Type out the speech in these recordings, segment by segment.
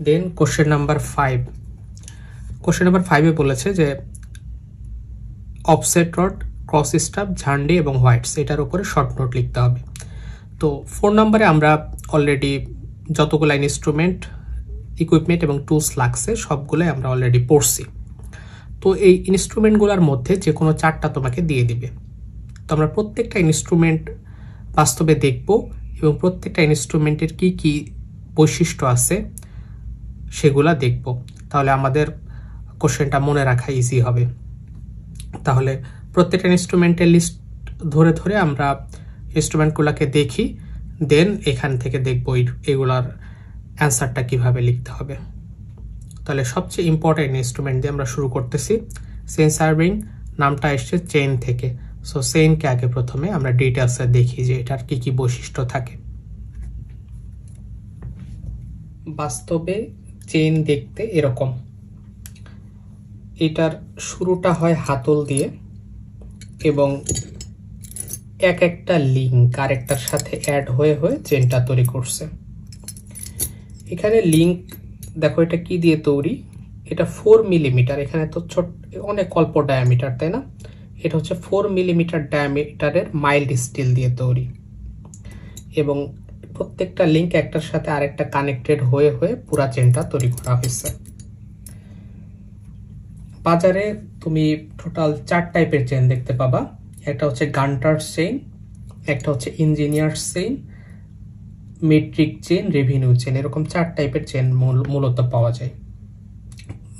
দেন question number 5, question number 5 এ বলেছে যে অফসেট রড, ক্রস স্টাব, ঝান্ডি এবং হোয়াইটস এটার উপরে শর্ট নোট লিখতে হবে। তো 4 নম্বরে আমরা অলরেডি যতগুলো ইনস্ট্রুমেন্ট, ইকুইপমেন্ট এবং টুলস লাগছে সবগুলোই আমরা অলরেডি পড়ছি। তো এই ইনস্ট্রুমেন্টগুলোর মধ্যে যে কোনো 4টা তোমাকে দিয়ে দিবে। তো আমরা প্রত্যেকটা ইনস্ট্রুমেন্ট বাস্তবে দেখব এবং প্রত্যেকটা ইনস্ট্রুমেন্টের কি কি বৈশিষ্ট্য আছে সেগুলা দেখব, তাহলে আমাদের কোশ্চেনটা মনে রাখা ইজি হবে। তাহলে প্রত্যেকটা ইনস্ট্রুমেন্টের লিস্ট ধরে ধরে আমরা ইনস্ট্রুমেন্টগুলোকে দেখি, দেন এখান থেকে দেখব এগুলার অ্যান্সারটা কিভাবে লিখতে হবে। তাহলে সবচেয়ে ইম্পর্টেন্ট ইনস্ট্রুমেন্ট দিয়ে আমরা শুরু করতেছি। চেইন সার্ভিং নামটা এসছে চেইন থেকে, সো চেইনকে আগে প্রথমে আমরা ডিটেলসে দেখি যে এটার কি কি বৈশিষ্ট্য থাকে। বাস্তবে চেইন দেখতে এরকম, এটার শুরুটা হয় হাতল দিয়ে এবং এক একটা লিঙ্ক আরেকটার সাথে অ্যাড হয়ে হয়ে চেইনটা তৈরি করছে। এখানে লিঙ্ক দেখো এটা কি দিয়ে তৈরি, এটা 4 মিলিমিটার, এখানে তো ছোট অনেক অল্প ডায়ামিটার তাই না, এটা হচ্ছে 4 মিলিমিটার ডায়ামিটারের মাইল্ড স্টিল দিয়ে তৈরি এবং প্রত্যেকটা লিঙ্ক একটার সাথে আরেকটা কানেক্টেড হয়ে হয়ে পুরা চেইনটা তৈরি করা হয়েছে। বাজারে তুমি টোটাল 4 টাইপের চেইন দেখতে পাবা, একটা হচ্ছে গান্টার চেইন, একটা হচ্ছে engineer chain, metric chain, revenue chain, এরকম 4 টাইপের চেইন মূলত পাওয়া যায়।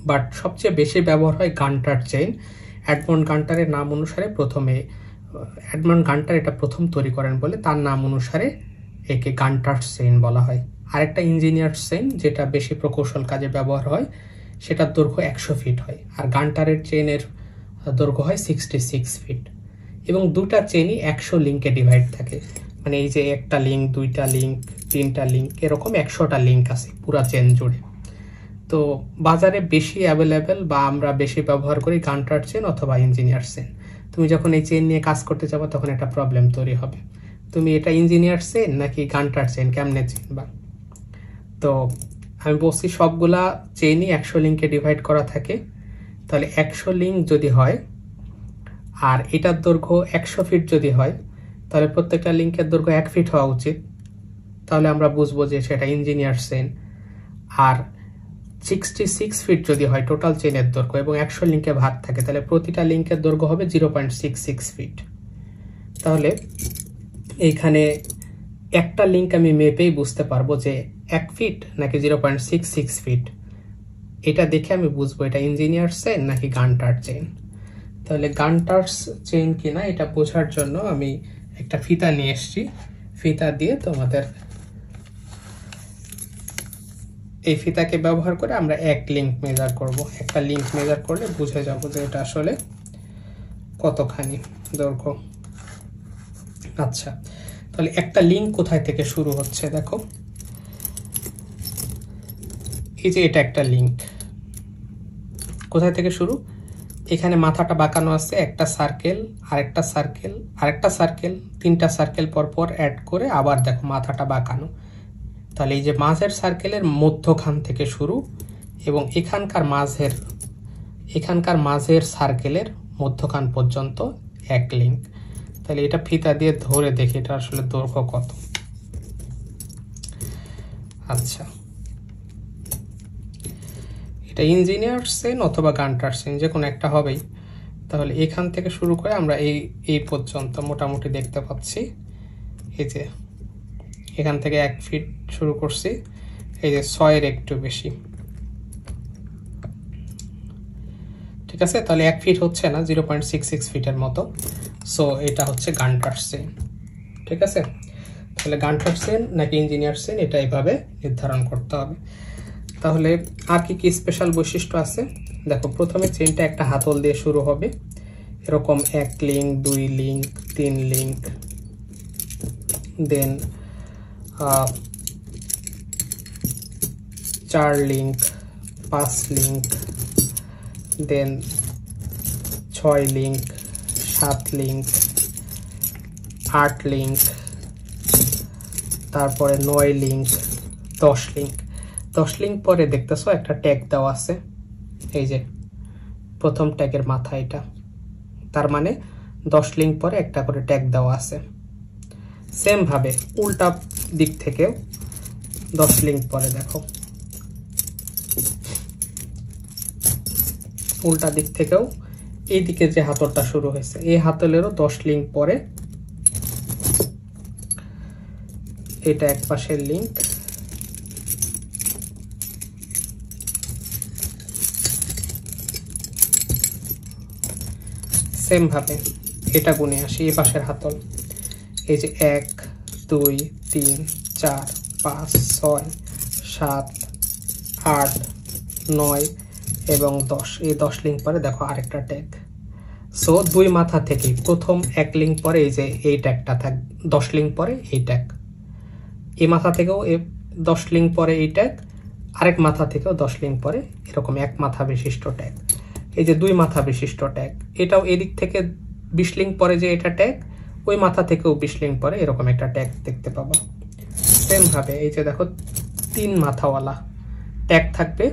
বাট সবচেয়ে বেশি ব্যবহার হয় গান্টার চেইন। এডমন্ড গান্টারের নাম অনুসারে এডমন্ড গান্টার এটা প্রথম তৈরি করেন বলে তার নাম অনুসারে একে গান্টার চেইন বলা হয়। আরেকটা ইঞ্জিনিয়ার চেইন যেটা বেশি প্রকৌশল কাজে ব্যবহার হয়, সেটার দৈর্ঘ্য 100 ফিট হয়, আর গান্টারের চেইনের দৈর্ঘ্য হয় 66 ফিট এবং দুটা চেইনই 100 লিঙ্কে ডিভাইড থাকে, মানে এই যে একটা লিঙ্ক, দুইটা লিঙ্ক, তিনটা লিঙ্ক, এরকম 100টা লিঙ্ক আছে পুরা চেইন জুড়ে। তো বাজারে বেশি অ্যাভেলেবেল বা আমরা বেশি ব্যবহার করি গান্টার চেইন অথবা ইঞ্জিনিয়ার চেইন। তুমি যখন এই চেইন নিয়ে কাজ করতে যাবো তখন একটা প্রবলেম তৈরি হবে, তুমি এটা ইঞ্জিনিয়ার চেইন নাকি গান্টার চেইন কেমনে চিনবা। তো আমি বলছি সবগুলা চেইনই 100 লিঙ্কে ডিভাইড করা থাকে, তাহলে 100 লিঙ্ক যদি হয় আর এটার দৈর্ঘ্য 100 ফিট যদি হয়, তাহলে প্রত্যেকটা লিঙ্কের দৈর্ঘ্য 1 ফিট হওয়া উচিত, তাহলে আমরা বুঝবো যে সেটা ইঞ্জিনিয়ার চেইন। আর 66 ফিট যদি হয় টোটাল চেইনের দৈর্ঘ্য এবং 100 লিঙ্কে ভাগ থাকে, তাহলে প্রতিটা লিঙ্কের দৈর্ঘ্য হবে 0.66 ফিট। তাহলে এইখানে একটা লিঙ্ক আমি মেপেই বুঝতে পারবো যে 1 ফিট নাকি 0.66 ফিট, এটা দেখে আমি বুঝবো এটা ইঞ্জিনিয়ার চেইন নাকি গান্টার চেইন। তাহলে গান্টার চেইন কিনা এটা বোঝার জন্য আমি একটা ফিতা নিয়ে এসেছি, ফিতা দিয়ে তোমাদের এই ফিতাকে ব্যবহার করে আমরা এক লিঙ্ক মেজার করব। একটা লিঙ্ক মেজার করলে বুঝে যাব যে এটা আসলে কতখানি দৈর্ঘ্য। আচ্ছা, তাহলে একটা লিঙ্ক কোথায় থেকে শুরু হচ্ছে দেখো, এই যে এটা একটা লিঙ্ক, কোথায় থেকে শুরু, এখানে মাথাটা বাঁকানো আছে, একটা সার্কেল, আরেকটা সার্কেল, আরেকটা সার্কেল, 3টা সার্কেল পর পর অ্যাড করে আবার দেখো মাথাটা বাঁকানো। তাহলে এই যে মাঝের সার্কেলের মধ্যখান থেকে শুরু এবং এখানকার মাঝের সার্কেলের মধ্যখান পর্যন্ত এক লিঙ্ক। তাহলে এটা ফিতা দিয়ে ধরে দেখি এটা আসলে দৈর্ঘ্য কত। আচ্ছা, এটা ইঞ্জিনিয়ার চেইন অথবা গান্টার চেইন যে কোনো একটা হবেই। তাহলে এখান থেকে শুরু করে আমরা এই পর্যন্ত মোটামুটি দেখতে পাচ্ছি, এই যে এখান থেকে 1 ফিট শুরু করছি, এই যে 6 এর একটু বেশি, ঠিক আছে। তাহলে 1 ফিট হচ্ছে না, 0.66 ফিটের মতো, সো এটা হচ্ছে গান্টার চেইন, ঠিক আছে। তাহলে গান্টার চেইন নাকি ইঞ্জিনিয়ার চেইন এটা এইভাবে নির্ধারণ করতে হবে। তাহলে আর কি কি স্পেশাল বৈশিষ্ট্য আছে দেখো, প্রথমে চেইনটা একটা হাতল দিয়ে শুরু হবে, এরকম 1 লিঙ্ক, 2 লিঙ্ক, 3 লিঙ্ক, দেন 4 লিঙ্ক, 5 লিঙ্ক, দেন 6 লিঙ্ক, 7 লিঙ্ক, 8 লিঙ্ক, তারপরে 9 লিঙ্ক, 10 লিঙ্ক। 10 লিঙ্ক পরে দেখতেছো একটা ট্যাগ দেওয়া আছে, এই যে প্রথম ট্যাগের মাথা এটা, তার মানে 10 লিঙ্ক পরে একটা করে ট্যাগ দেওয়া আছে। সেম ভাবে উল্টা দিক থেকেও 10 লিঙ্ক পরে দেখো, উল্টা দিক থেকেও এইদিকে যে হাতলটা শুরু হয়েছে এই হাতলেরও 10 লিঙ্ক পরে এটা এক পাশের লিঙ্ক, সেম ভাবে এটা গুনে আসি এই পাশের হাতল, এই যে 1 2 3 4 5 6 7 8 9 এবং 10, এই 10 লিঙ্ক পরে দেখো আরেকটা ট্যাগ। সো দুই মাথা থেকে প্রথম এক লিঙ্ক পরে এই যে এই ট্যাগটা থাক, 10 লিঙ্ক পরে এই ট্যাগ, এই মাথা থেকেও 10 লিঙ্ক পরে এই ট্যাগ, আরেক মাথা থেকেও 10 লিঙ্ক পরে এরকম এক মাথা বিশিষ্ট ট্যাগ, এই যে দুই মাথা বিশিষ্ট ট্যাগ। এটাও এদিক থেকে 20 লিঙ্ক পরে যে এটা ট্যাগ, ওই মাথা থেকেও 20 লিঙ্ক পরে এরকম একটা ট্যাগ দেখতে পাবা। সেম ভাবে এই যে দেখো 3 মাথাওয়ালা ট্যাগ থাকবে,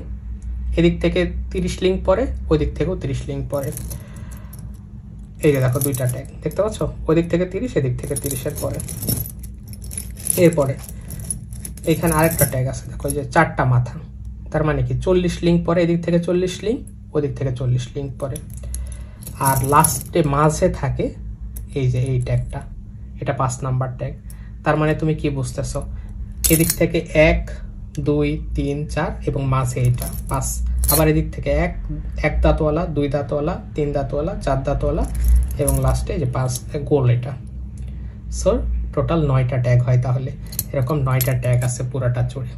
এদিক থেকে 30 লিঙ্ক পরে, ওই দিক থেকেও 30 লিঙ্ক পরে। এই যে দেখো দুইটা ট্যাগ দেখতে পাচ্ছ, ওই দিক থেকে 30, এদিক থেকে 30 এর পরে। এরপরে এখানে আরেকটা ট্যাগ আছে দেখো, এই যে 4টা মাথা, তার মানে কি 40 লিঙ্ক পরে, এদিক থেকে 40 লিঙ্ক, ওদিক থেকে 40 লিঙ্ক পরে। আর লাস্টে মাঝে থাকে এই যে এই ট্যাগটা, এটা 5 নাম্বার ট্যাগ। তার মানে তুমি কি বুঝতেছো, এদিক থেকে 1 2 3 4 এবং মাঝে এটা 5, আবার এদিক থেকে 1 দাঁতওয়ালা, 2 দাঁতওয়ালা, 3 দাঁতওয়ালা, 4 দাঁতওয়ালা এবং লাস্টে যে 5 গোল এটা। সো টোটাল 9টা ট্যাগ হয়, তাহলে এরকম 9টা ট্যাগ আছে পুরাটা জুড়ে,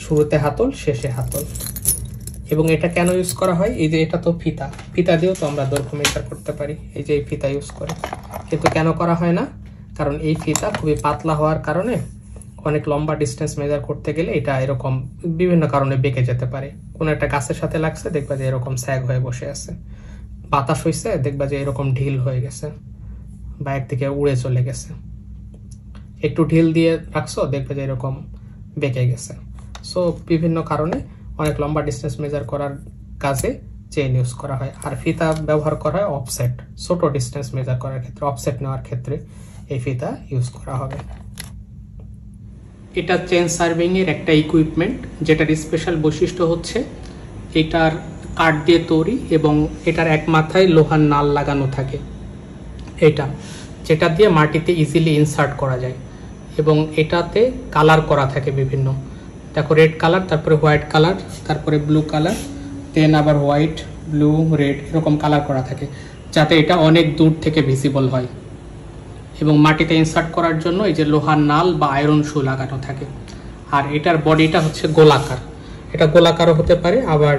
শুরুতে হাতল শেষে হাতল। এবং এটা কেন ইউজ করা হয়, এই যে এটা তো ফিতা, ফিতা দিয়েও তো আমরা দৈর্ঘ্য মেজার করতে পারি, এই যে এই ফিতা ইউজ করে। কিন্তু কেন করা হয় না, কারণ এই ফিতা খুবই পাতলা হওয়ার কারণে অনেক লম্বা ডিস্টেন্স মেজার করতে গেলে এটা এরকম বিভিন্ন কারণে বেঁকে যেতে পারে। কোনো একটা গাছের সাথে লাগছে, দেখবা যে এরকম স্যাগ হয়ে বসে আছে, বাতাস হয়েছে দেখবা যে এরকম ঢিল হয়ে গেছে বা একদিকে উড়ে চলে গেছে, একটু ঢিল দিয়ে রাখছো দেখবে যে এরকম বেঁকে গেছে। সো বিভিন্ন কারণে অনেক লম্বা ডিস্টেন্স মেজার করার কাজে চেইন ইউজ করা হয়। আর ফিতা ব্যবহার করা হয় অফসেট, ছোট ডিস্টেন্স মেজার করার ক্ষেত্রে, অফসেট নেওয়ার ক্ষেত্রে এই ফিতা ইউজ করা হবে। এটা চেইন সার্ভিং এর একটা ইকুইপমেন্ট, যেটার স্পেশাল বৈশিষ্ট্য হচ্ছে এটার কাঠ দিয়ে তৈরি এবং এটার এক মাথায় লোহার নাল লাগানো থাকে, এটা যেটা দিয়ে মাটিতে ইজিলি ইনসার্ট করা যায়। এবং এটাতে কালার করা থাকে বিভিন্ন, দেখো রেড কালার, তারপরে হোয়াইট কালার, তারপরে ব্লু কালার, দেন আবার হোয়াইট ব্লু রেড এরকম কালার করা থাকে, যাতে এটা অনেক দূর থেকে ভিজিবল হয়। এবং মাটিতে ইনসার্ট করার জন্য এই যে লোহার নাল বা আয়রন শু লাগানো থাকে। আর এটার বডিটা হচ্ছে গোলাকার, এটা গোলাকারও হতে পারে, আবার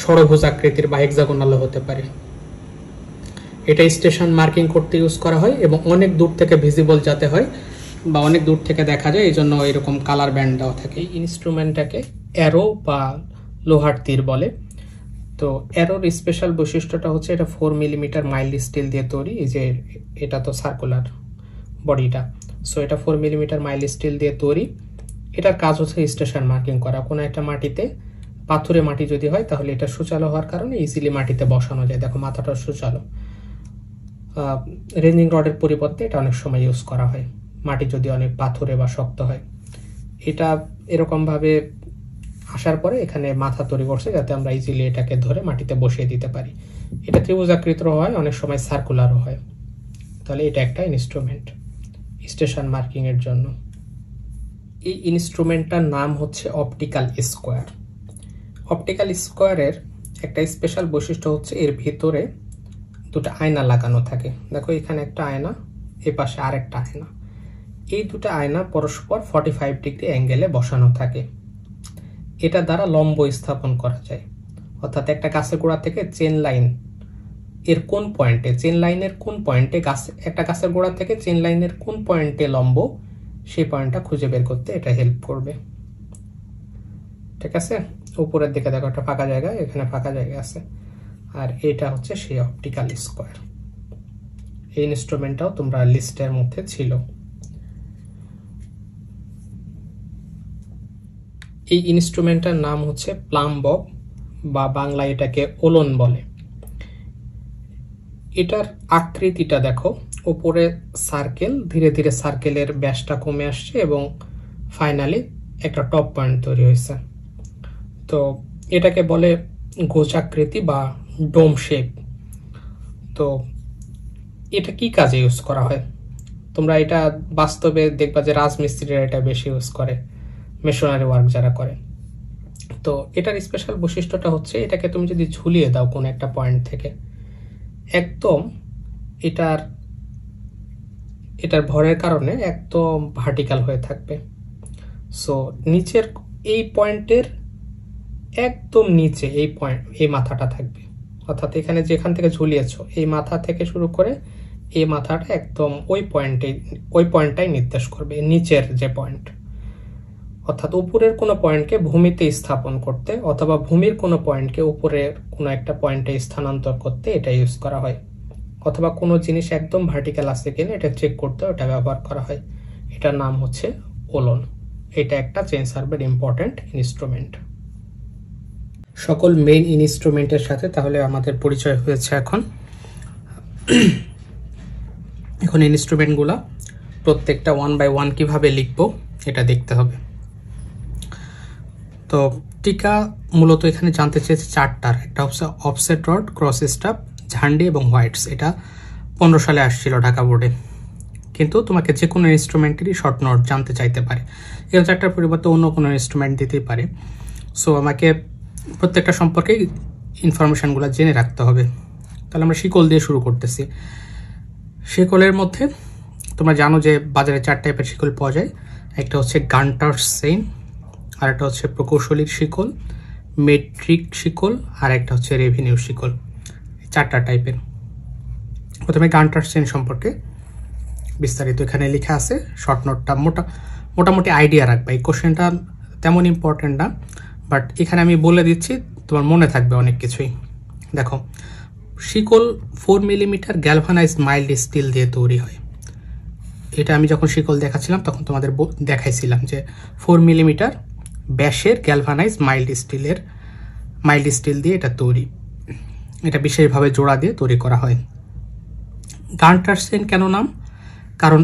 ষড়ভুজ আকৃতির বা হেক্সাগোনালও হতে পারে। এটা স্টেশন মার্কিং করতে ইউজ করা হয় এবং অনেক দূর থেকে ভিজিবল যাতে হয় বা অনেক দূর থেকে দেখা যায়, এই জন্য এরকম কালার ব্যান্ড দেওয়া থাকে। এই ইনস্ট্রুমেন্টটাকে অ্যারো বা লোহার তীর বলে। তো অ্যারোর স্পেশাল বৈশিষ্ট্যটা হচ্ছে এটা 4 মিলিমিটার মাইল্ড স্টিল দিয়ে তৈরি, এই যে এটা তো সার্কুলার বডিটা, সো এটা 4 মিলিমিটার মাইল্ড স্টিল দিয়ে তৈরি। এটার কাজ হচ্ছে স্টেশন মার্কিং করা। কোনো একটা মাটিতে, পাথুরে মাটি যদি হয় তাহলে এটা সুচালো হওয়ার কারণে ইজিলি মাটিতে বসানো যায়। দেখো মাথাটা সুচালো। রেঞ্জিং রডের পরিবর্তে এটা অনেক সময় ইউজ করা হয় মাটি যদি অনেক পাথুরে বা শক্ত হয়। এটা এরকম ভাবে আসার পরে এখানে মাথা তৈরি করছে যাতে আমরা ইজিলি এটাকে ধরে মাটিতে বসিয়ে দিতে পারি। এটা ত্রিভুজাকৃতির হয়, অনেক সময় সার্কুলারও হয়। তাহলে এটা একটা ইনস্ট্রুমেন্ট স্টেশন মার্কিং এর জন্য। এই ইনস্ট্রুমেন্টটার নাম হচ্ছে অপটিক্যাল স্কোয়ার। অপটিক্যাল স্কোয়ারের একটা স্পেশাল বৈশিষ্ট্য হচ্ছে এর ভিতরে দুটো আয়না লাগানো থাকে। দেখো এখানে একটা আয়না, এ পাশে আরেকটা আয়না। এই দুটো আয়না পরস্পর 45 ডিগ্রি অ্যাঙ্গেলে বসানো থাকে। এটা দ্বারা লম্ব স্থাপন করা যায়, অর্থাৎ একটা গাছের গোড়া থেকে চেন লাইন এর কোন পয়েন্টে, চেন লাইনের কোন পয়েন্টে একটা গাছের গোড়া থেকে চেন লাইনের কোন পয়েন্টে লম্ব, সেই পয়েন্টটা খুঁজে বের করতে এটা হেল্প করবে। ঠিক আছে, উপরের দিকে দেখো একটা ফাঁকা জায়গা, এখানে ফাঁকা জায়গা আছে, আর এটা হচ্ছে সেই অপটিক্যাল স্কোয়ার। এই ইনস্ট্রুমেন্টটাও তোমরা লিস্টের মধ্যে ছিল। এই ইনস্ট্রুমেন্টটার নাম হচ্ছে প্লাম বব বা বাংলায় এটাকে ওলন বলে। এটার আকৃতিটা দেখো, উপরে সার্কেল, ধীরে ধীরে সার্কেলের ব্যাসটা কমে আসছে এবং ফাইনালি একটা টপ পয়েন্ট তৈরি হয়েছে। তো এটাকে বলে গোচাকৃতি বা ডোম শেপ। তো এটা কি কাজে ইউজ করা হয়? তোমরা এটা বাস্তবে দেখবা যে রাজমিস্ত্রিরা এটা বেশি ইউজ করে, মেশনারি ওয়ার্ক যারা করে। তো এটার স্পেশাল বৈশিষ্ট্যটা হচ্ছে এটাকে তুমি যদি ঝুলিয়ে দাও কোনো একটা পয়েন্ট থেকে, একদম এটার ভরের কারণে একদম ভার্টিক্যাল হয়ে থাকবে। সো নিচের এই পয়েন্টের একদম নিচে এই মাথাটা থাকবে, অর্থাৎ এখানে যেখান থেকে ঝুলিয়েছো এই মাথা থেকে শুরু করে এই মাথাটা একদম ওই পয়েন্টটাই নির্দেশ করবে, নিচের যে পয়েন্ট। অর্থাৎ উপরের কোনো পয়েন্টকে ভূমিতে স্থাপন করতে অথবা ভূমির কোনো পয়েন্টকে উপরের কোনো একটা পয়েন্টে স্থানান্তর করতে এটা ইউজ করা হয়, অথবা কোনো জিনিস একদম ভার্টিক্যাল আছে কিনা এটা চেক করতে ওটা ব্যবহার করা হয়। এটার নাম হচ্ছে ওলন। এটা একটা চেইন সার্ভের ইম্পর্টেন্ট ইনস্ট্রুমেন্ট। সকল মেইন ইনস্ট্রুমেন্টের সাথে তাহলে আমাদের পরিচয় হয়েছে। এখন ইনস্ট্রুমেন্টগুলো প্রত্যেকটা 1 বাই 1 কিভাবে লিখবো এটা দেখতে হবে। তো টিকা মূলত এখানে জানতে চেয়েছে চারটার, একটা হচ্ছে অফসেট রড, ক্রস স্টাফ, ঝান্ডি এবং হোয়াইটস। এটা 15 সালে আসছিল ঢাকা বোর্ডে। কিন্তু তোমাকে যে কোনো ইনস্ট্রুমেন্টেরই শর্ট নোট জানতে চাইতে পারে, এর চারটার পরিবর্তে অন্য কোনো ইনস্ট্রুমেন্ট দিতেই পারে। সো আমাকে প্রত্যেকটা সম্পর্কে ইনফরমেশনগুলো জেনে রাখতে হবে। তাহলে আমরা শিকল দিয়ে শুরু করতেছি। শিকলের মধ্যে তোমরা জানো যে বাজারে 4 টাইপের শিকল পাওয়া যায়। একটা হচ্ছে গান্টার্স চেইন, আর একটা হচ্ছে প্রকৌশলীর শিকল, মেট্রিক শিকল, আর একটা হচ্ছে রেভিনিউ শিকল। 4টা টাইপের। প্রথমে গান্টার্স চেইন সম্পর্কে বিস্তারিত এখানে লেখা আছে। শর্ট নোটটা মোটামুটি আইডিয়া রাখবে। এই কোশ্চেনটা তেমন ইম্পর্টেন্ট না, বাট এখানে আমি বলে দিচ্ছি, তোমার মনে থাকবে অনেক কিছুই। দেখো, শিকল 4 মিলিমিটার গ্যালভানাইজড মাইল্ড স্টিল দিয়ে তৈরি হয়। এটা আমি যখন শিকল দেখাচ্ছিলাম তখন তোমাদের দেখাইছিলাম যে 4 মিলিমিটার ব্যাসের গ্যালভানাইজড মাইল্ড স্টিল দিয়ে এটা তৈরি। এটা বিশেষভাবে জোড়া দিয়ে তৈরি করা হয়। গান্টার চেইন কেন নাম? কারণ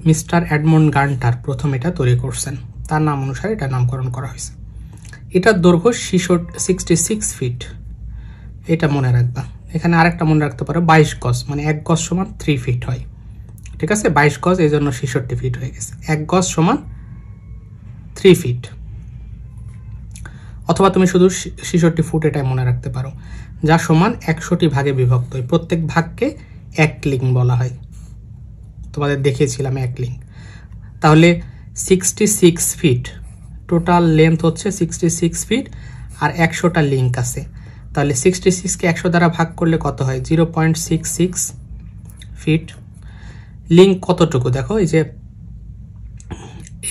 মিস্টার এডমন্ড গান্টার প্রথম এটা তৈরি করছেন, তার নাম অনুসারে এটা নামকরণ করা হয়েছে। এটার দৈর্ঘ্য 66 ফিট, এটা মনে রাখবা। এখানে আরেকটা মনে রাখতে পারো 22 গজ, মানে 1 গজ সমান 3 ফিট হয়। ঠিক আছে, 22 গজ এই জন্য 66 ফিট হয়ে গেছে। 1 গজ সমান 3 ফিট, অথবা তুমি শুধু 66 ফুট এটাই মনে রাখতে পারো, যা সমান 100টি ভাগে বিভক্ত হয়। প্রত্যেক ভাগকে এক লিঙ্ক বলা হয়, তোমাদের দেখিয়েছিলাম এক লিঙ্ক। তাহলে 66 ফিট টোটাল লেন্থ হচ্ছে 66 ফিট, আর 100টা লিঙ্ক আছে। তাহলে 66কে 100 দ্বারা ভাগ করলে কত হয়? 0.66 ফিট। লিঙ্ক কতটুকু দেখো,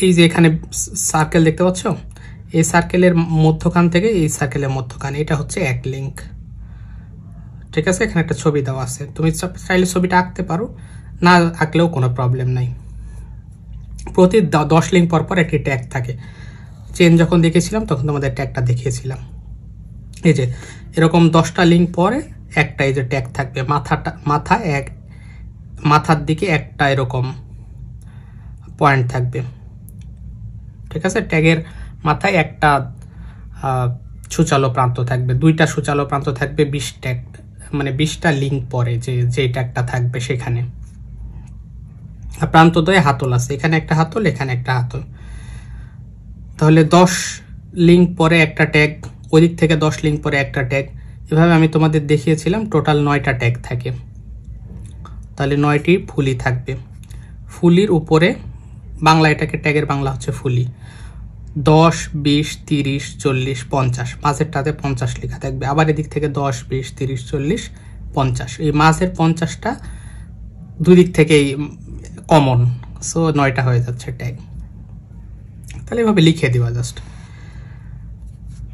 এই যে এখানে সার্কেল দেখতে পাচ্ছ, এই সার্কেলের মধ্যখান থেকে এই সার্কেলের মধ্যখান, এটা হচ্ছে এক লিঙ্ক। ঠিক আছে, এখানে একটা ছবি দেওয়া আছে, তুমি চাইলে ছবিটা আঁকতে পারো, না আঁকলেও কোনো প্রবলেম নাই। প্রতি 10 লিঙ্ক পর পর একটি ট্যাগ থাকে। চেন যখন দেখেছিলাম তখন তোমাদের ট্যাগটা দেখিয়েছিলাম। এই যে এরকম 10টা লিঙ্ক পরে একটা এই যে ট্যাগ থাকবে, মাথার দিকে একটা এরকম পয়েন্ট থাকবে। ঠিক আছে, ট্যাগের মাথায় একটা সূচালো প্রান্ত থাকবে, 2টা সূচালো প্রান্ত থাকবে 20টা লিঙ্ক পরে যে ট্যাগটা থাকবে সেখানে। প্রান্তদ্বয়ে হাতল আছে, এখানে একটা হাতল, এখানে একটা হাতল। তাহলে 10 লিঙ্ক পরে একটা ট্যাগ, ওই দিক থেকে 10 লিঙ্ক পরে একটা ট্যাগ, এভাবে আমি তোমাদের দেখিয়েছিলাম। টোটাল 9টা ট্যাগ থাকে। তাহলে 9টি ফুলি থাকবে। ফুলির উপরে বাংলা, এটাকে ট্যাগের বাংলা হচ্ছে ফুলি। 10, 20, 30, 40, 50, মাঝেরটাতে 50 লেখা থাকবে। আবার এদিক থেকে 10, 20, 30, 40, 50, এই মাঝের 50টা দুই দিক থেকেই কমন, সো 9টা হয়ে যাচ্ছে ট্যাগ। তাহলে এভাবে লিখে দিবা জাস্ট।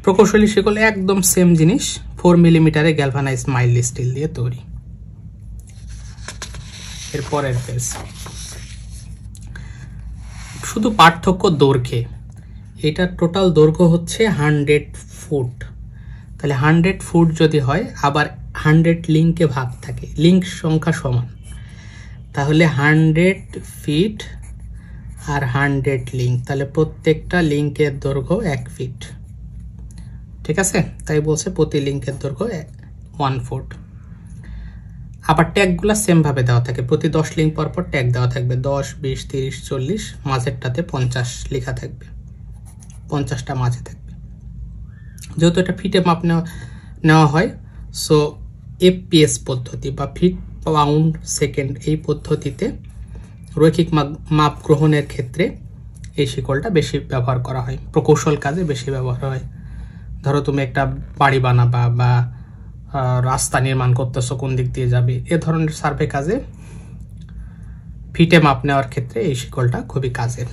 প্রকৌশলী শিকল একদম সেম জিনিস, 4 মিলিমিটারে গ্যালভানাইজড মাইল্ড স্টিল দিয়ে তৈরি। এরপরের পেজ, শুধু পার্থক্য দৈর্ঘ্যে। এটার টোটাল দৈর্ঘ্য হচ্ছে 100 ফুট। তাহলে 100 ফুট যদি হয়, আবার 100 লিঙ্কে ভাগ থাকে, লিঙ্ক সংখ্যা সমান, তাহলে 100 ফিট আর 100 লিঙ্ক, তাহলে প্রত্যেকটা লিঙ্কের দৈর্ঘ্য 1 ফিট। ঠিক আছে, তাই বলছে প্রতি লিঙ্কের দৈর্ঘ্য 1 ফুট। আবার ট্যাগগুলো সেম ভাবে দেওয়া থাকে, প্রতি 10 লিঙ্ক পর পর ট্যাগ দেওয়া থাকবে, 10, 20, 30, 40, মাঝেরটাতে 50 লেখা থাকবে, 50টা মাঝে থাকবে। যেহেতু এটা ফিটে মাপ নেওয়া হয়, সো এফপিএস পদ্ধতি বা ফিট পাউন্ড সেকেন্ড, এই পদ্ধতিতে রৈখিক মাপ গ্রহণের ক্ষেত্রে এই শিকলটা বেশি ব্যবহার করা হয়, প্রকৌশল কাজে বেশি ব্যবহার হয়। ধরো তুমি একটা বাড়ি বানাবা বা রাস্তা নির্মাণ করতেছো, কোন দিক দিয়ে যাবে, এ ধরনের সার্ভে কাজে ফিটে মাপ নেওয়ার ক্ষেত্রে এই শিকলটা খুবই কাজের।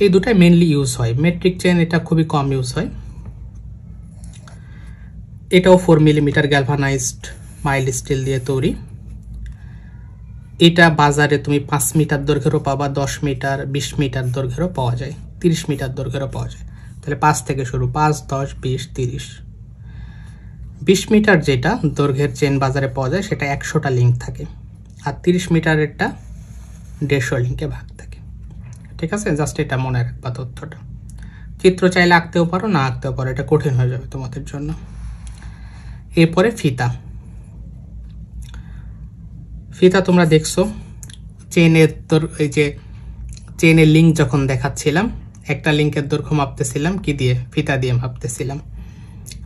এই দুটাই মেইনলি ইউজ হয়। মেট্রিক চেন এটা খুবই কম ইউজ হয়। এটাও 4 মিলিমিটার গ্যালভানাইজড মাইল্ড স্টিল দিয়ে তৈরি। এটা বাজারে তুমি 5 মিটার দৈর্ঘ্যেরও পাবা, 10 মিটার, 20 মিটার দৈর্ঘ্যেরও পাওয়া যায়, 30 মিটার দৈর্ঘ্যেরও পাওয়া যায়। তাহলে 5 থেকে শুরু, 5, 10, 20, 30। 20 মিটার যেটা দৈর্ঘ্যের চেন বাজারে পাওয়া যায় সেটা 100টা লিঙ্ক থাকে, আর 30 মিটারেরটা 150 লিঙ্কে ভাগ থাকে। ঠিক আছে, জাস্ট এটা মনে রাখবা তথ্যটা। চিত্র চাইলে আঁকতেও পারো, না আঁকতেও পারো, এটা কঠিন হয়ে যাবে তোমাদের জন্য। এরপরে ফিতা। ফিতা তোমরা দেখছো চেনের, এই যে চেনের লিঙ্ক যখন দেখাচ্ছিলাম, একটা লিঙ্কের দৈর্ঘ্য মাপতেছিলাম কি দিয়ে, ফিতা দিয়ে মাপতেছিলাম।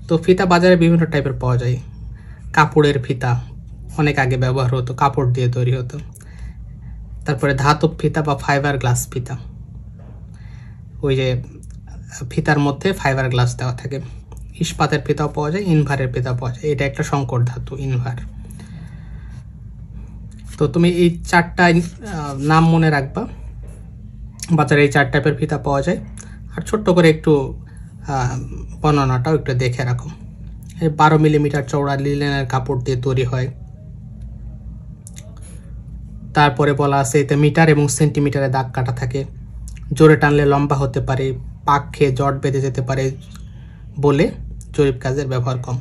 তো ফিতা বাজারে বিভিন্ন টাইপের পাওয়া যায়। কাপড়ের ফিতা অনেক আগে ব্যবহার হতো, কাপড় দিয়ে তৈরি হতো। তারপরে ধাতব ফিতা বা ফাইবার গ্লাস ফিতা, ওই যে ফিতার মধ্যে ফাইবার গ্লাস দেওয়া থাকে। ইস্পাতের ফিতাও পাওয়া যায়, ইনভারের ফিতা পাওয়া যায়, এটা একটা সংকর ধাতু ইনভার। তো তুমি এই 4টা নাম মনে রাখবা, বাজারে এই 4 টাইপের ফিতা পাওয়া যায়। আর ছোট্ট করে একটু বর্ণনাটাও একটু দেখে রাখো। 12 মিলিমিটার চওড়া লিনেনের কাপড় দিয়ে তৈরি হয়। তারপরে বলা আছে এতে মিটার এবং সেন্টিমিটারে দাগ কাটা থাকে, জোরে টানলে লম্বা হতে পারে, পাক খেয়ে জট বেঁধে যেতে পারে বলে জরিপ কাজের ব্যবহার কম।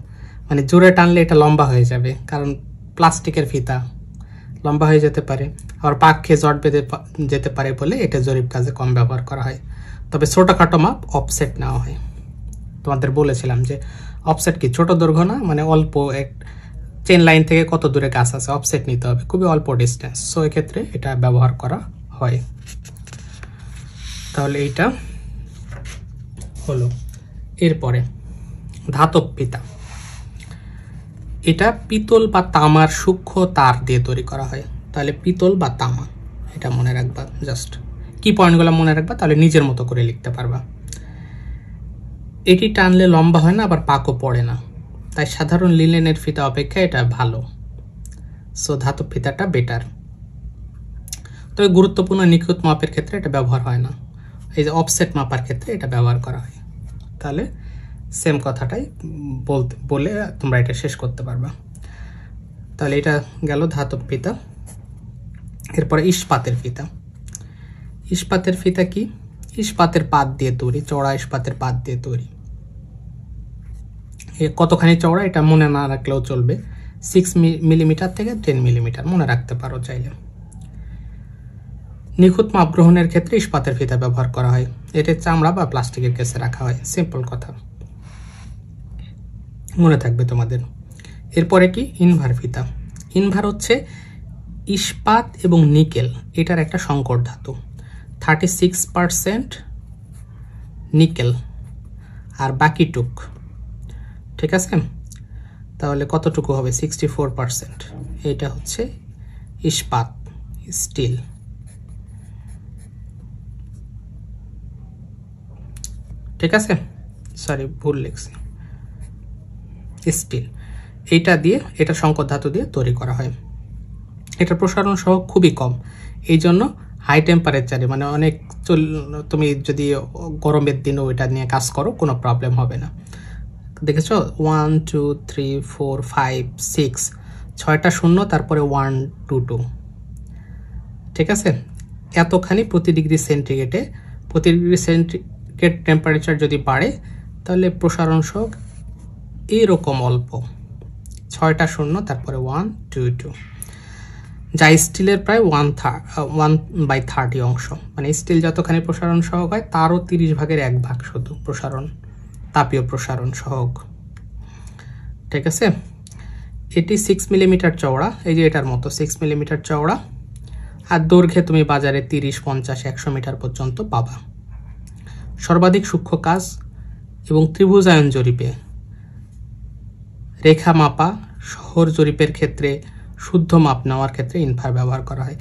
মানে জোরে টানলে এটা লম্বা হয়ে যাবে, কারণ প্লাস্টিকের ফিতা লম্বা হয়ে যেতে পারে, আবার পাক খেয়ে জট বেঁধে যেতে পারে বলে এটা জরিপ কাজে কম ব্যবহার করা হয়। তবে ছোটখাটো মাপ অফসেট নেওয়া হয়। তোমাদের বলেছিলাম যে অফসেট কি, ছোট দৈর্ঘ্য না, মানে অল্প এক চেন লাইন থেকে কত দূরে গাছ আছে, অফসেট নিতে হবে, খুবই অল্প ডিস্টেন্স। সো এক্ষেত্রে এটা ব্যবহার করা হয়। তাহলে এইটা হলো। এরপরে ধাতব ফিতা। এটা পিতল বা তামার সূক্ষ্ম তার দিয়ে তৈরি করা হয়। তাহলে পিতল বা তামা, এটা মনে রাখবা। জাস্ট কি পয়েন্টগুলো মনে রাখবা, তাহলে নিজের মতো করে লিখতে পারবা। এটি টানলে লম্বা হয় না, আবার পাকও পড়ে না, তাই সাধারণ লিনেনের ফিতা অপেক্ষা এটা ভালো। সো ধাতব ফিতাটা বেটার। তবে গুরুত্বপূর্ণ নিখুঁত মাপের ক্ষেত্রে এটা ব্যবহার হয় না, এই যে অফসেট মাপার ক্ষেত্রে এটা ব্যবহার করা হয়। তাহলে সেম কথাটাই বলে তোমরা এটা শেষ করতে পারবা। তাহলে এটা গেল ধাতব ফিতা। এরপরে ইস্পাতের ফিতা। ইস্পাতের ফিতা কি, ইস্পাতের পাত দিয়ে তৈরি, চওড়া ইস্পাতের পাত দিয়ে তৈরি। কতখানি চওড়া এটা মনে না রাখলেও চলবে, 6 মিলিমিটার থেকে 10 মিলিমিটার মনে রাখতে পারো চাইলে। নিখুঁত মাপ গ্রহণের ক্ষেত্রে ইস্পাতের ফিতা ব্যবহার করা হয়। এটা চামড়া বা প্লাস্টিকের কেসে রাখা হয়। সিম্পল কথা, মনে থাকবে তোমাদের। এরপরে কি, ইনভার ফিতা। ইনভার হচ্ছে ইস্পাত এবং নিকেল, এটার একটা সংকর ধাতু। 36% নিকেল আর বাকিটুক, ঠিক আছে। তাহলে কতটুকু হবে, 64%। এটা হচ্ছে ইস্পাত, স্টিল। ঠিক আছে, সরি ভুল লিখছি, স্টিল। এইটা দিয়ে, এটা সংকর ধাতু দিয়ে তৈরি করা হয়। এটা প্রসারণ সহ খুবই কম, এই জন্য হাই টেম্পারেচারে, মানে অনেক তুমি যদি গরমের দিনও এটা নিয়ে কাজ করো কোনো প্রবলেম হবে না। দেখেছো 1 2 3 4 5 6, 6টা শূন্য, তারপরে 1 2 2, ঠিক আছে। এতখানি প্রতি ডিগ্রি সেন্টিগ্রেডে, প্রতি ডিগ্রি সার্কিট টেম্পারেচার যদি বাড়ে তাহলে প্রসারণ সহগ এইরকম অল্প 6টা শূন্য, তারপরে 1 2 2, যা স্টিলের প্রায় 1/30 অংশ। মানে স্টিল যতখানি প্রসারণ সহগ হয় তারও 30 ভাগের 1 ভাগ শুধু প্রসারণ, তাপীয় প্রসারণ সহগ। ঠিক আছে, এটি 6 মিলিমিটার চওড়া, এই যে এটার মতো 6 মিলিমিটার চওড়া, আর দৈর্ঘ্যে তুমি বাজারে 30 50 100 মিটার পর্যন্ত পাবা। সর্বাধিক সূক্ষ্ম কাজ এবং ত্রিভুজায়ন জরিপে, রেখা মাপা, শহর জরিপের ক্ষেত্রে, শুদ্ধ মাপ নেওয়ার ক্ষেত্রে ইনভার ব্যবহার করা হয়।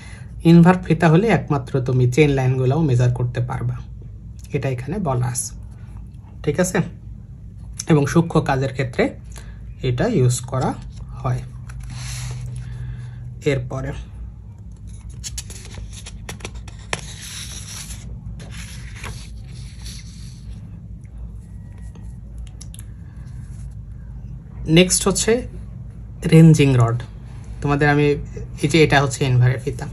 ইনভার ফিতা হলে একমাত্র তুমি চেইন লাইনগুলোও মেজার করতে পারবা, এটা এখানে বলা আছে। ঠিক আছে, এবং সূক্ষ্ম কাজের ক্ষেত্রে এটা ইউজ করা হয়। এরপরে নেক্সট হচ্ছে রেঞ্জিং রড। তোমাদের আমি এই যে এটা হচ্ছে ইনভারের ফিতা।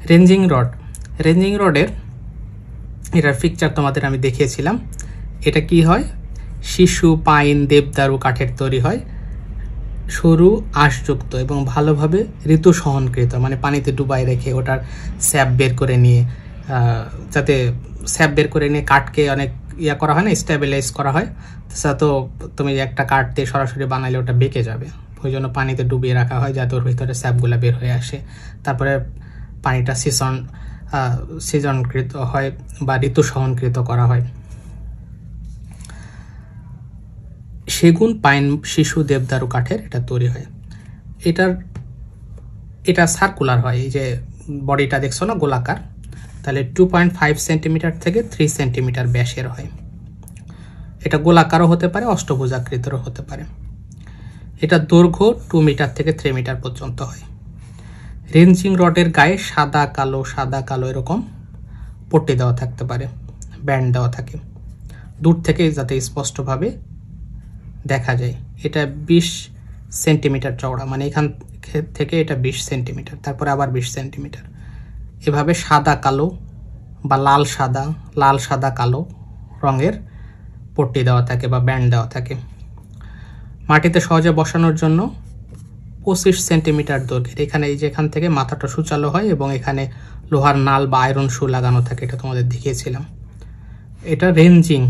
রেঞ্জিং রডের এটার পিকচার তোমাদের আমি দেখিয়েছিলাম। এটা কি হয়, শিশু, পাইন, দেবদারু কাঠের তৈরি হয়, সরু আঁশযুক্ত এবং ভালোভাবে ঋতু সহনকৃত, মানে পানিতে ডুবাই রেখে ওটার স্যাপ বের করে নিয়ে, যাতে স্যাপ বের করে নিয়ে কাঠকে অনেক ইয়া করা হয় না, স্টেবিলাইজ করা হয়। তো তুমি একটা কাঠ দিয়ে সরাসরি বানাইলে ওটা বেঁকে যাবে, ওই জন্য পানিতে ডুবিয়ে রাখা হয় যাতে ওর ভিতরে স্যাপগুলো বের হয়ে আসে। তারপরে পানিটা সিজনকৃত হয় বা ঋতু সহনকৃত করা হয়। সেগুন, পাইন, শিশু, দেবদারু কাঠের এটা তৈরি হয়। এটা সার্কুলার হয়, এই যে বডিটা দেখছো না গোলাকার, তাহলে 2.5 সেন্টিমিটার থেকে 3 সেন্টিমিটার ব্যাসের হয়। এটা গোলাকারও হতে পারে, অষ্টভুজাকৃতিরও হতে পারে। এটা দৈর্ঘ্য 2 মিটার থেকে 3 মিটার পর্যন্ত হয়। রেঞ্জিং রডের গায়ে সাদা কালো এরকম পট্টি দেওয়া থাকতে পারে, ব্যান্ড দেওয়া থাকে, দূর থেকে যাতে স্পষ্টভাবে দেখা যায়। এটা 20 সেন্টিমিটার চওড়া, মানে এখান থেকে এটা 20 সেন্টিমিটার, তারপরে আবার 20 সেন্টিমিটার। এভাবে সাদা কালো বা লাল সাদা কালো রঙের পট্টি দেওয়া থাকে বা ব্যান্ড দেওয়া থাকে। মাটিতে সহজে বসানোর জন্য 25 সেন্টিমিটার দৈর্ঘ্যের, এখানে এই যে এখান থেকে মাথাটা সূচালো হয় এবং এখানে লোহার নাল বা আয়রন শু লাগানো থাকে, এটা তোমাদের দেখিয়েছিলাম। এটা রেঞ্জিং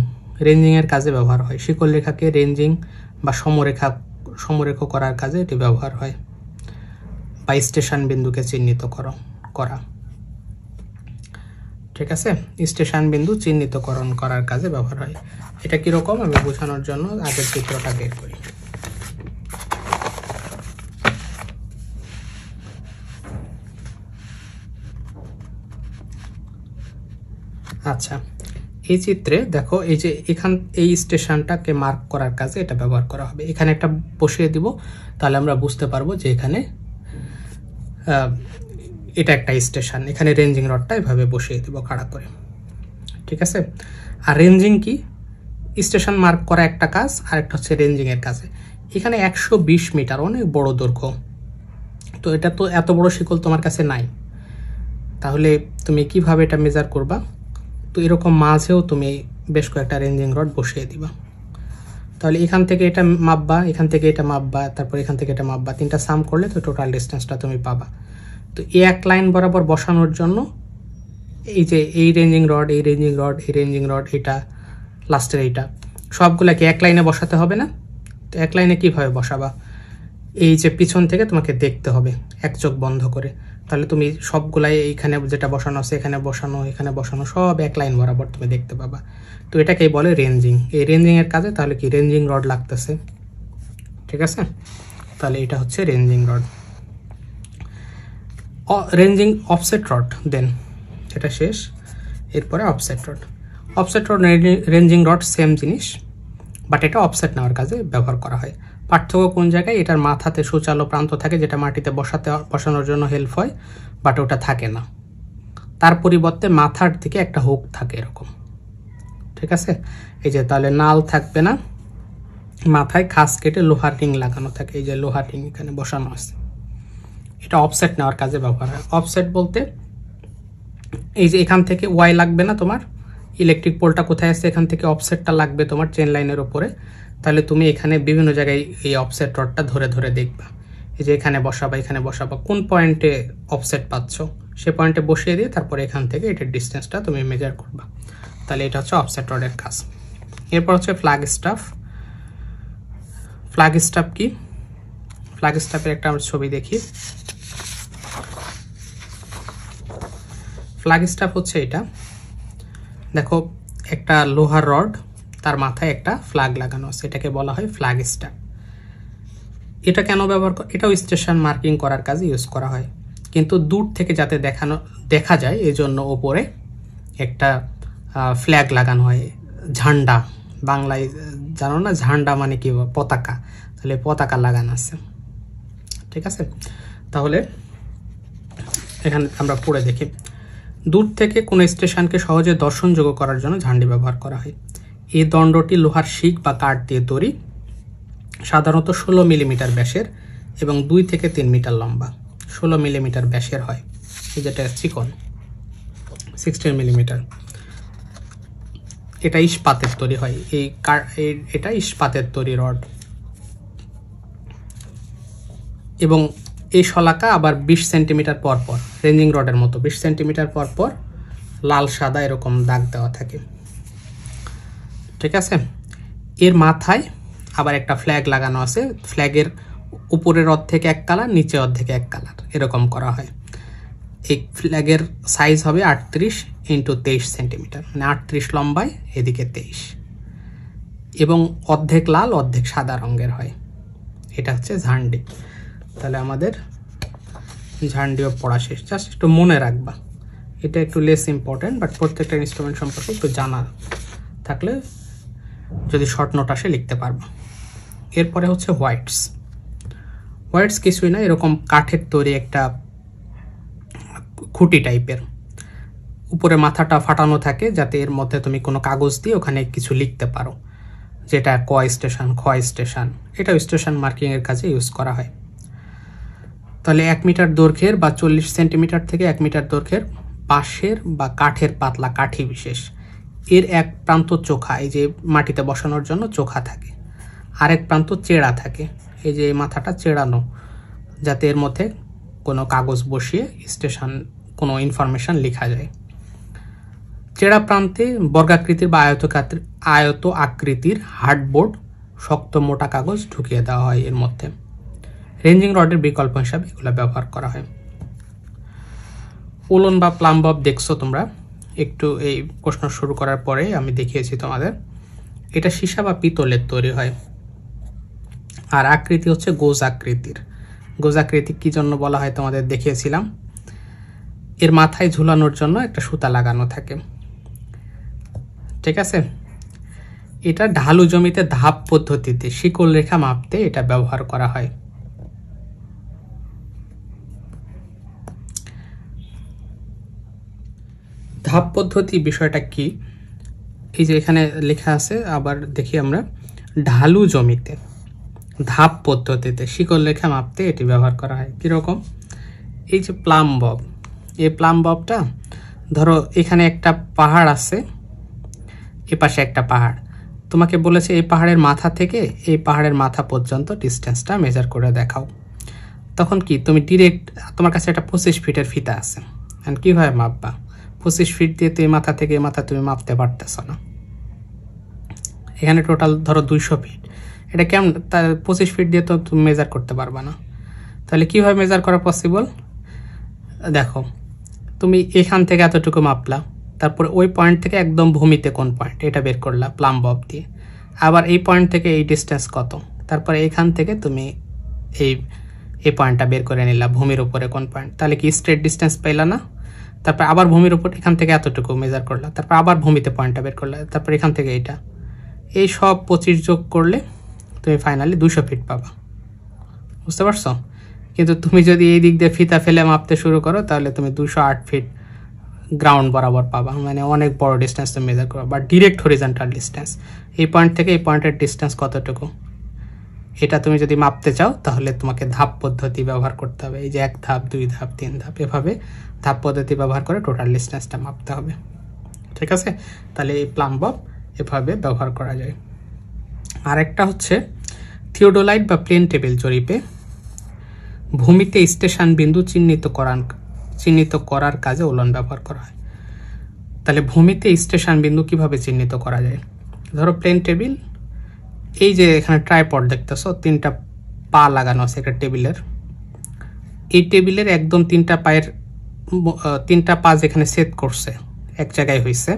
এর কাজে ব্যবহার হয়। শিকল রেখাকে রেঞ্জিং বা সমরেখ করার কাজে এটি ব্যবহার হয়, বা স্টেশন বিন্দুকে চিহ্নিত করা। ঠিক আছে, স্টেশন বিন্দু চিহ্নিতকরণ করার কাজে ব্যবহার হয়। এটা কিরকম আমি বোঝানোর জন্য আগের চিত্রটা বের করি। আচ্ছা, এই চিত্রে দেখো, এই যে এই স্টেশনটাকে মার্ক করার কাজে এটা ব্যবহার করা হবে। এখানে একটা বসিয়ে দিব, তাহলে আমরা বুঝতে পারবো যে এখানে এটা একটা স্টেশন। এখানে রেঞ্জিং রডটা এভাবে বসিয়ে দেবো খাড়া করে। ঠিক আছে, আর রেঞ্জিং কি, স্টেশন মার্ক করা একটা কাজ, আর একটা হচ্ছে রেঞ্জিং এর কাজে। এখানে 120 মিটার, অনেক বড় দৈর্ঘ্য। তো এটা তো এত বড় শিকল তোমার কাছে নাই, তাহলে তুমি কিভাবে এটা মেজার করবা? তো এরকম মাঝেও তুমি বেশ কয়েকটা রেঞ্জিং রড বসিয়ে দিবা। তাহলে এখান থেকে এটা মাপবা, এখান থেকে এটা মাপবা, তারপর এখান থেকে এটা মাপবা, তিনটা সাম করলে তো টোটাল ডিস্টেন্সটা তুমি পাবা। তো এক লাইন বরাবর বসানোর জন্য এই যে এই রেঞ্জিং রড, এটা লাস্টের এইটা, সবগুলাকে এক লাইনে বসাতে হবে না? তো এক লাইনে কিভাবে বসাবা? এই যে পিছন থেকে তোমাকে দেখতে হবে এক চোখ বন্ধ করে, তাহলে তুমি সবগুলাই এইখানে যেটা বসানো আছে এখানে বসানো সব এক লাইন বরাবর তুমি দেখতে পাবা। তো এটাকেই বলে রেঞ্জিং। এই রেঞ্জিং এর কাজে তাহলে কি রেঞ্জিং রড লাগতেছে। ঠিক আছে, তাহলে এটা হচ্ছে ranging rod. Ranging offset rod, then এটা শেষ। এরপরে offset rod. Ranging rod same জিনিস, বাট এটা অফসেট নেওয়ার কাজে ব্যবহার করা হয়। পার্থক্য কোন জায়গায়? এটার মাথাতে সুচালো প্রান্ত থাকে, যেটা মাটিতে বসানোর জন্য হেল্প হয়, বাট ওটা থাকে না। তার পরিবর্তে মাথার দিকে একটা হুক থাকে এরকম। ঠিক আছে, এই যে তাহলে নাল থাকবে না, মাথায় খাস কেটে লোহার রিং লাগানো থাকে, এই যে লোহার রিং এখানে বসানো আছে। এটা অফসেট নেওয়ার কাজে ব্যবহার হয়। অফসেট বলতে এই যে এখান থেকে ওয়াই লাগবে না তোমার, ইলেকট্রিক পোলটা কোথায় আছে, এখান থেকে অফসেটটা লাগবে তোমার চেন লাইনের উপরে। তাহলে তুমি এখানে বিভিন্ন জায়গায় এই অফসেট রডটা ধরে ধরে দেখবা, এই যে এখানে বসাবা, এখানে বসাবা, কোন পয়েন্টে অফসেট পাচ্ছ সে পয়েন্টে বসিয়ে দিয়ে তারপরে এখান থেকে এটার ডিস্টেন্সটা তুমি মেজার করবা। তাহলে এটা হচ্ছে অফসেট রডের কাজ। এরপর হচ্ছে ফ্ল্যাগ স্টাফ। ফ্ল্যাগ স্টাফ কি? ফ্ল্যাগ স্টাফের একটা আমরা ছবি দেখি। ফ্ল্যাগ স্টাফ হচ্ছে এটা, দেখো একটা লোহার রড, তার মাথায় একটা ফ্ল্যাগ লাগানো আছে, এটাকে বলা হয় ফ্ল্যাগ স্টাফ। এটা কেন ব্যবহার করা? এটাও স্টেশন মার্কিং করার কাজে ইউজ করা হয়, কিন্তু দূর থেকে যাতে দেখা যায় এই জন্য ওপরে একটা ফ্ল্যাগ লাগানো হয়, ঝান্ডা। বাংলায় জানো না ঝান্ডা মানে কি? পতাকা। তাহলে পতাকা লাগানো আছে, ঠিক আছে। তাহলে এখানে আমরা পড়ে দেখি, দূর থেকে কোনো স্টেশনকে সহজে দর্শনযোগ্য করার জন্য ঝান্ডি ব্যবহার করা হয়। এই দণ্ডটি লোহার শিক বা কাঠ দিয়ে তৈরি, সাধারণত 16 মিলিমিটার ব্যাসের এবং 2 থেকে 3 মিটার লম্বা। 16 মিলিমিটার ব্যাসের হয়, যেটা চিকন 16 মিলিমিটার। এটা ইস্পাতের তৈরি হয়, এটা ইস্পাতের তৈরি রড। এবং এই শলাকা আবার 20 সেন্টিমিটার পর পর, রেঞ্জিং রডের মতো 20 সেন্টিমিটার পর পর লাল সাদা এরকম দাগ দেওয়া থাকে, ঠিক আছে। এর মাথায় আবার একটা ফ্ল্যাগ লাগানো আছে, ফ্ল্যাগের উপরের অর্ধেকে এক কালার, নিচে অর্ধেকে এক কালার, এরকম করা হয়। এই ফ্ল্যাগের সাইজ হবে 38 × 23 সেন্টিমিটার, মানে 38 লম্বায়, এদিকে 23, এবং অর্ধেক লাল অর্ধেক সাদা রঙের হয়। এটা হচ্ছে ঝান্ডি। তাহলে আমাদের ঝান্ডিও পড়া শেষ। জাস্ট একটু মনে রাখবা, এটা একটু লেস ইম্পর্টেন্ট, বাট প্রত্যেকটা ইনস্ট্রুমেন্ট সম্পর্কে একটু জানা থাকলে যদি শর্ট নোট আসে লিখতে পারবা। এরপরে হচ্ছে হোয়াইটস। হোয়াইটস কিছুই না, এরকম কাঠের তৈরি একটা খুঁটি টাইপের, উপরে মাথাটা ফাটানো থাকে যাতে এর মধ্যে তুমি কোনো কাগজ দিয়ে ওখানে কিছু লিখতে পারো, যেটা ক স্টেশন, খ স্টেশন। এটাও স্টেশন মার্কিংয়ের কাজে ইউজ করা হয়। তাহলে 1 মিটার দৈর্ঘ্যের বা 40 সেন্টিমিটার থেকে 1 মিটার দৈর্ঘ্যের বাঁশের বা কাঠের পাতলা কাঠি বিশেষ, এর এক প্রান্ত চোখা, এই যে মাটিতে বসানোর জন্য চোখা থাকে, আরেক প্রান্ত চেড়া থাকে, এই যে মাথাটা চেড়ানো, যাতে এর মধ্যে কোনো কাগজ বসিয়ে স্টেশন কোনো ইনফরমেশন লেখা যায়। চেড়া প্রান্তে বর্গাকৃতির বা আয়ত আকৃতির হার্ডবোর্ড, শক্ত মোটা কাগজ ঢুকিয়ে দেওয়া হয় এর মধ্যে। রেঞ্জিং রডের বিকল্প হিসাবে এগুলো ব্যবহার করা হয়। উলন বা প্লাম্বব দেখছো তোমরা একটু, এই প্রশ্ন শুরু করার পরে আমি দেখিয়েছি তোমাদের। এটা সীসা বা পিতলের তৈরি হয়, আর আকৃতি হচ্ছে গোজ আকৃতির। গোজ আকৃতি কি জন্য বলা হয় তোমাদের দেখিয়েছিলাম। এর মাথায় ঝুলানোর জন্য একটা সুতা লাগানো থাকে, ঠিক আছে। এটা ঢালু জমিতে ধাপ পদ্ধতিতে শিকল রেখা মাপতে এটা ব্যবহার করা হয়। ধাপ পদ্ধতি বিষয়টা কি? এই যে এখানে লেখা আছে, আবার দেখি আমরা, ঢালু জমিতে ধাপ পদ্ধতিতে শিকল রেখা মাপতে এটি ব্যবহার করা হয়। কিরকম? এই যে প্লাম্বব, এই প্লাম্ববটা ধরো এখানে একটা পাহাড় আছে, এপাশে একটা পাহাড়, তোমাকে বলেছে এই পাহাড়ের মাথা থেকে এই পাহাড়ের মাথা পর্যন্ত ডিস্টেন্সটা মেজার করে দেখাও। তখন কি তুমি ডিরেক্ট, তোমার কাছে একটা 25 ফিটের ফিতা আছে, কিভাবে মাপবা? 25 ফিট দিয়ে তো এই মাথা থেকে এই মাথা তুমি মাপতে পারতেছ না। এখানে টোটাল ধরো 200 ফিট, এটা কেমন? 25 ফিট দিয়ে তো তুমি মেজার করতে পারবা না। তাহলে কিভাবে মেজার করা পসিবল? দেখো, তুমি এখান থেকে এতটুকু মাপলা, তারপরে ওই পয়েন্ট থেকে একদম ভূমিতে কোন পয়েন্ট এটা বের করলা প্লাম্বব দিয়ে, আবার এই পয়েন্ট থেকে এই ডিস্টেন্স কত, তারপরে এখান থেকে তুমি এই পয়েন্টটা বের করে নিলা ভূমির উপরে কোন পয়েন্ট, তাহলে কি স্ট্রেট ডিস্টেন্স পাইলা না? তারপর আবার ভূমির উপর এখান থেকে এতটুকু মেজার করলা, তারপর আবার ভূমিতে পয়েন্টটা বের করলা, তারপর এখান থেকে এইটা, এই সব 25 যোগ করলে তুমি ফাইনালি 200 ফিট পাবা। বুঝতে পারছো? কিন্তু তুমি যদি এই দিক দিয়ে ফিতা ফেলে মাপতে শুরু করো তাহলে তুমি 208 ফিট গ্রাউন্ড বরাবর পাবা, মানে অনেক বড় ডিস্টেন্স তুমি মেজার করো। বা ডিরেক্ট হরিজন্টাল ডিস্টেন্স, এই পয়েন্ট থেকে এই পয়েন্টের ডিস্টেন্স কতটুকু, এটা তুমি যদি মাপতে চাও তাহলে তোমাকে ধাপ পদ্ধতি ব্যবহার করতে হবে। এই যে 1 ধাপ 2 ধাপ 3 ধাপ, এভাবে ধাপ পদ্ধতি ব্যবহার করে টোটাল ডিস্টেন্সটা মাপতে হবে, ঠিক ঠিক আছে, তাহলে এই প্লাম্ব বব এভাবে ব্যবহার করা যায়। আর একটা হচ্ছে থিওডোলাইট বা প্লেন টেবিল জরিপে ভূমিতে স্টেশন বিন্দু চিহ্নিত করার কাজে উলন ব্যবহার করা হয়। তাহলে ভূমিতে স্টেশন বিন্দু কিভাবে চিহ্নিত করা যায়? ধরো প্লেন টেবিল, এই যে এখানে ট্রাইপড দেখতেছো, 3টা পা লাগানো আছে একটা টেবিলের। এই টেবিলের একদম 3টা পা যেখানে সেট করছে এক জায়গায় হয়েছে,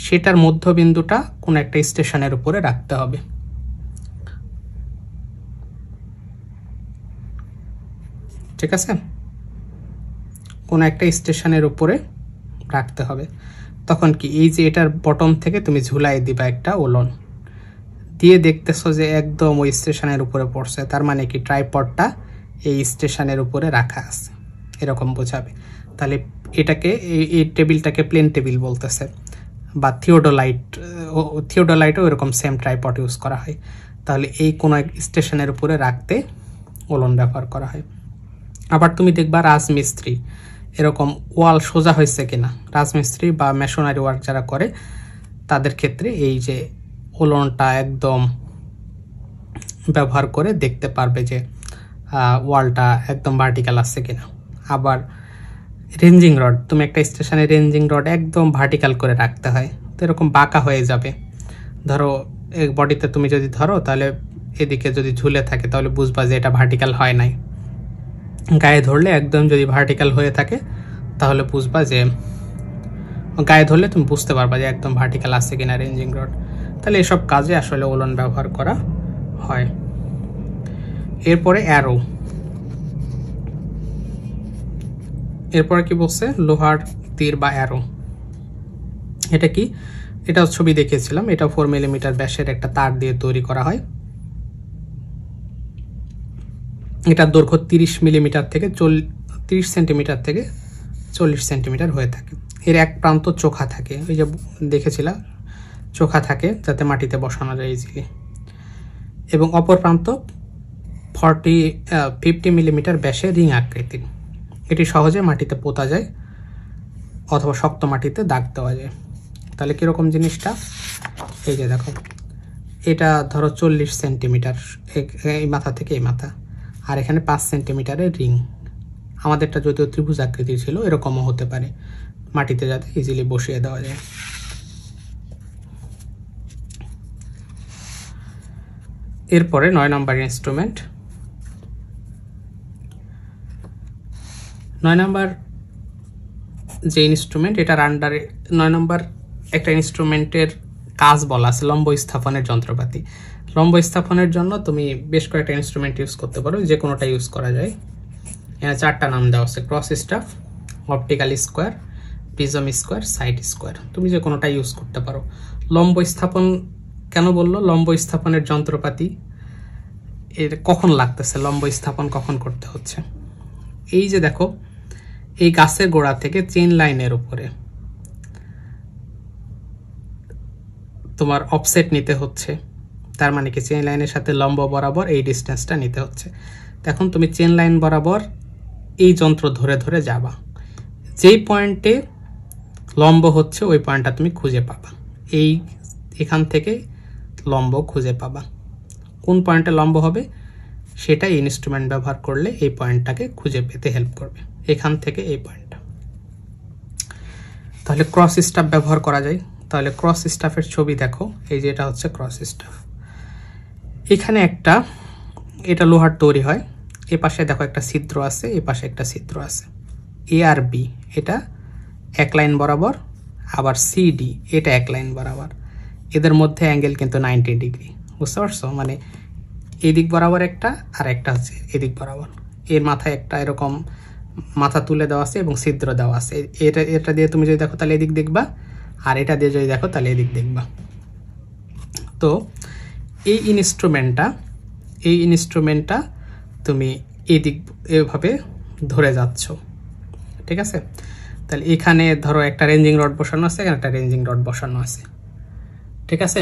সেটার মধ্যবিন্দুটা কোন একটা স্টেশনের উপরে রাখতে হবে। ঠিক আছে, কোন একটা স্টেশনের উপরে রাখতে হবে। তখন কি এই যে এটার বটম থেকে তুমি ঝুলাই দিবা একটা উলন দিয়ে, দেখতেছো যে একদম ওই স্টেশনের উপরে পড়ছে, তার মানে কি ট্রাইপডটা এই স্টেশনের উপরে রাখা আছে, এরকম বোঝাবে। তাহলে এটাকে এই টেবিলটাকে প্লেন টেবিল বলতেছে। বা থিওডোলাইটও এরকম সেম ট্রাইপড ইউজ করা হয়। তাহলে এই কোনো এক স্টেশনের উপরে রাখতে উলন ব্যবহার করা হয়। আবার তুমি দেখবা রাজমিস্ত্রি এরকম ওয়াল সোজা হয়েছে কিনা, রাজমিস্ত্রি বা মেশনারি ওয়ার্ক যারা করে তাদের ক্ষেত্রে এই যে উলনটা একদম ব্যবহার করে দেখতে পারবে যে ওয়ালটা একদম ভার্টিক্যাল আছে কিনা। আবার রেঞ্জিং রড, তুমি একটা স্টেশনে রেঞ্জিং রড একদম ভার্টিক্যাল করে রাখতে হয়, তো এরকম বাঁকা হয়ে যাবে। ধরো এক বডিতে তুমি যদি ধরো, তাহলে এদিকে যদি ঝুলে থাকে তাহলে বুঝবা যে এটা ভার্টিক্যাল হয় নাই। গায়ে ধরলে একদম যদি ভার্টিক্যাল হয়ে থাকে তাহলে বুঝবা যে, গায়ে ধরলে তুমি বুঝতে পারবা যে একদম ভার্টিক্যাল আছে কিনা রেঞ্জিং রড। তাহলে এসব কাজে আসলে উলন ব্যবহার করা হয়। এরপরে অ্যারো, এরপরে কি বলছে? লোহার তীর বা অ্যারো। এটা কি? এটা ছবি দেখিয়েছিলাম, এটা 4 মিলিমিটার ব্যাসের একটা তার দিয়ে তৈরি করা হয়। এটার দৈর্ঘ্য 30 মিলিমিটার থেকে 30 সেন্টিমিটার থেকে 40 সেন্টিমিটার হয়ে থাকে। এর এক প্রান্ত চোখা থাকে, ওই যে দেখেছিলাম চোখা থাকে যাতে মাটিতে বসানো যায় ইজিলি, এবং অপর প্রান্ত 50 মিলিমিটার ব্যাসে রিং আকৃতির। এটি সহজে মাটিতে পোতা যায় অথবা শক্ত মাটিতে দাগ দেওয়া যায়। তাহলে কীরকম জিনিসটা? এই যে দেখো, এটা ধরো 40 সেন্টিমিটার এই মাথা থেকে এই মাথা, আর এখানে 5 সেন্টিমিটারের রিং। আমাদেরটা যদিও ত্রিভুজ আকৃতির ছিল, এরকমও হতে পারে, মাটিতে যাতে ইজিলি বসিয়ে দেওয়া যায়। এরপরে 9 নম্বর ইনস্ট্রুমেন্ট। 9 নম্বর যে ইনস্ট্রুমেন্ট, এটার আন্ডারে 9 নম্বর একটা ইনস্ট্রুমেন্টের কাজ বলা আছে লম্ব স্থাপনের যন্ত্রপাতি। লম্ব স্থাপনের জন্য তুমি বেশ কয়েকটা ইনস্ট্রুমেন্ট ইউজ করতে পারো, যে কোনোটা ইউজ করা যায়। এখানে 4টা নাম দেওয়া আছে: cross staff, optical square, prism square, side square. তুমি যে কোনোটা ইউজ করতে পারো। লম্ব স্থাপন কেন বললো? লম্ব স্থাপনের যন্ত্রপাতি এর কখন লাগতেছে, লম্ব স্থাপন কখন করতে হচ্ছে? এই যে দেখো, এই গাছের গোড়া থেকে চেইন লাইনের উপরে তোমার অফসেট নিতে হচ্ছে, তার মানে কি চেইন লাইনের সাথে লম্ব বরাবর এই ডিস্টেন্সটা নিতে হচ্ছে। এখন তুমি চেইন লাইন বরাবর এই যন্ত্র ধরে ধরে যাবা, যেই পয়েন্টে লম্ব হচ্ছে ওই পয়েন্টটা তুমি খুঁজে পাবা। এখান থেকে লম্ব খুঁজে পাবা, কোন পয়েন্টে লম্ব হবে সেটা ইনস্ট্রুমেন্ট ব্যবহার করলে এই পয়েন্টটাকে খুঁজে পেতে হেল্প করবে, এখান থেকে এই পয়েন্টটা। তাহলে ক্রস স্টাফ ব্যবহার করা যায়। তাহলে ক্রস স্টাফের ছবি দেখো, এই যে এটা হচ্ছে ক্রস স্টাফ। এখানে এটা লোহার তৈরি হয়, এ পাশে দেখো একটা ছিদ্র আছে, এ পাশে একটা ছিদ্র আছে। এ আর বি এটা এক লাইন বরাবর, আবার সিডি এটা এক লাইন বরাবর। এদের মধ্যে অ্যাঙ্গেল কিন্তু 90 ডিগ্রি, বুঝতে পারছো? মানে এদিক বরাবর একটা, আর একটা হচ্ছে এদিক বরাবর। এর মাথায় একটা এরকম মাথা তুলে দেওয়া আছে এবং ছিদ্র দেওয়া আছে। এটা দিয়ে তুমি যদি দেখো তাহলে এদিক দেখবা, আর এটা দিয়ে যদি দেখো তাহলে এদিক দেখবা। তো এই ইনস্ট্রুমেন্টটা তুমি এদিক এভাবে ধরে যাচ্ছ, ঠিক আছে? তাহলে এখানে ধরো একটা রেঞ্জিং রড বসানো আছে, এখানে একটা রেঞ্জিং রড বসানো আছে, ঠিক আছে?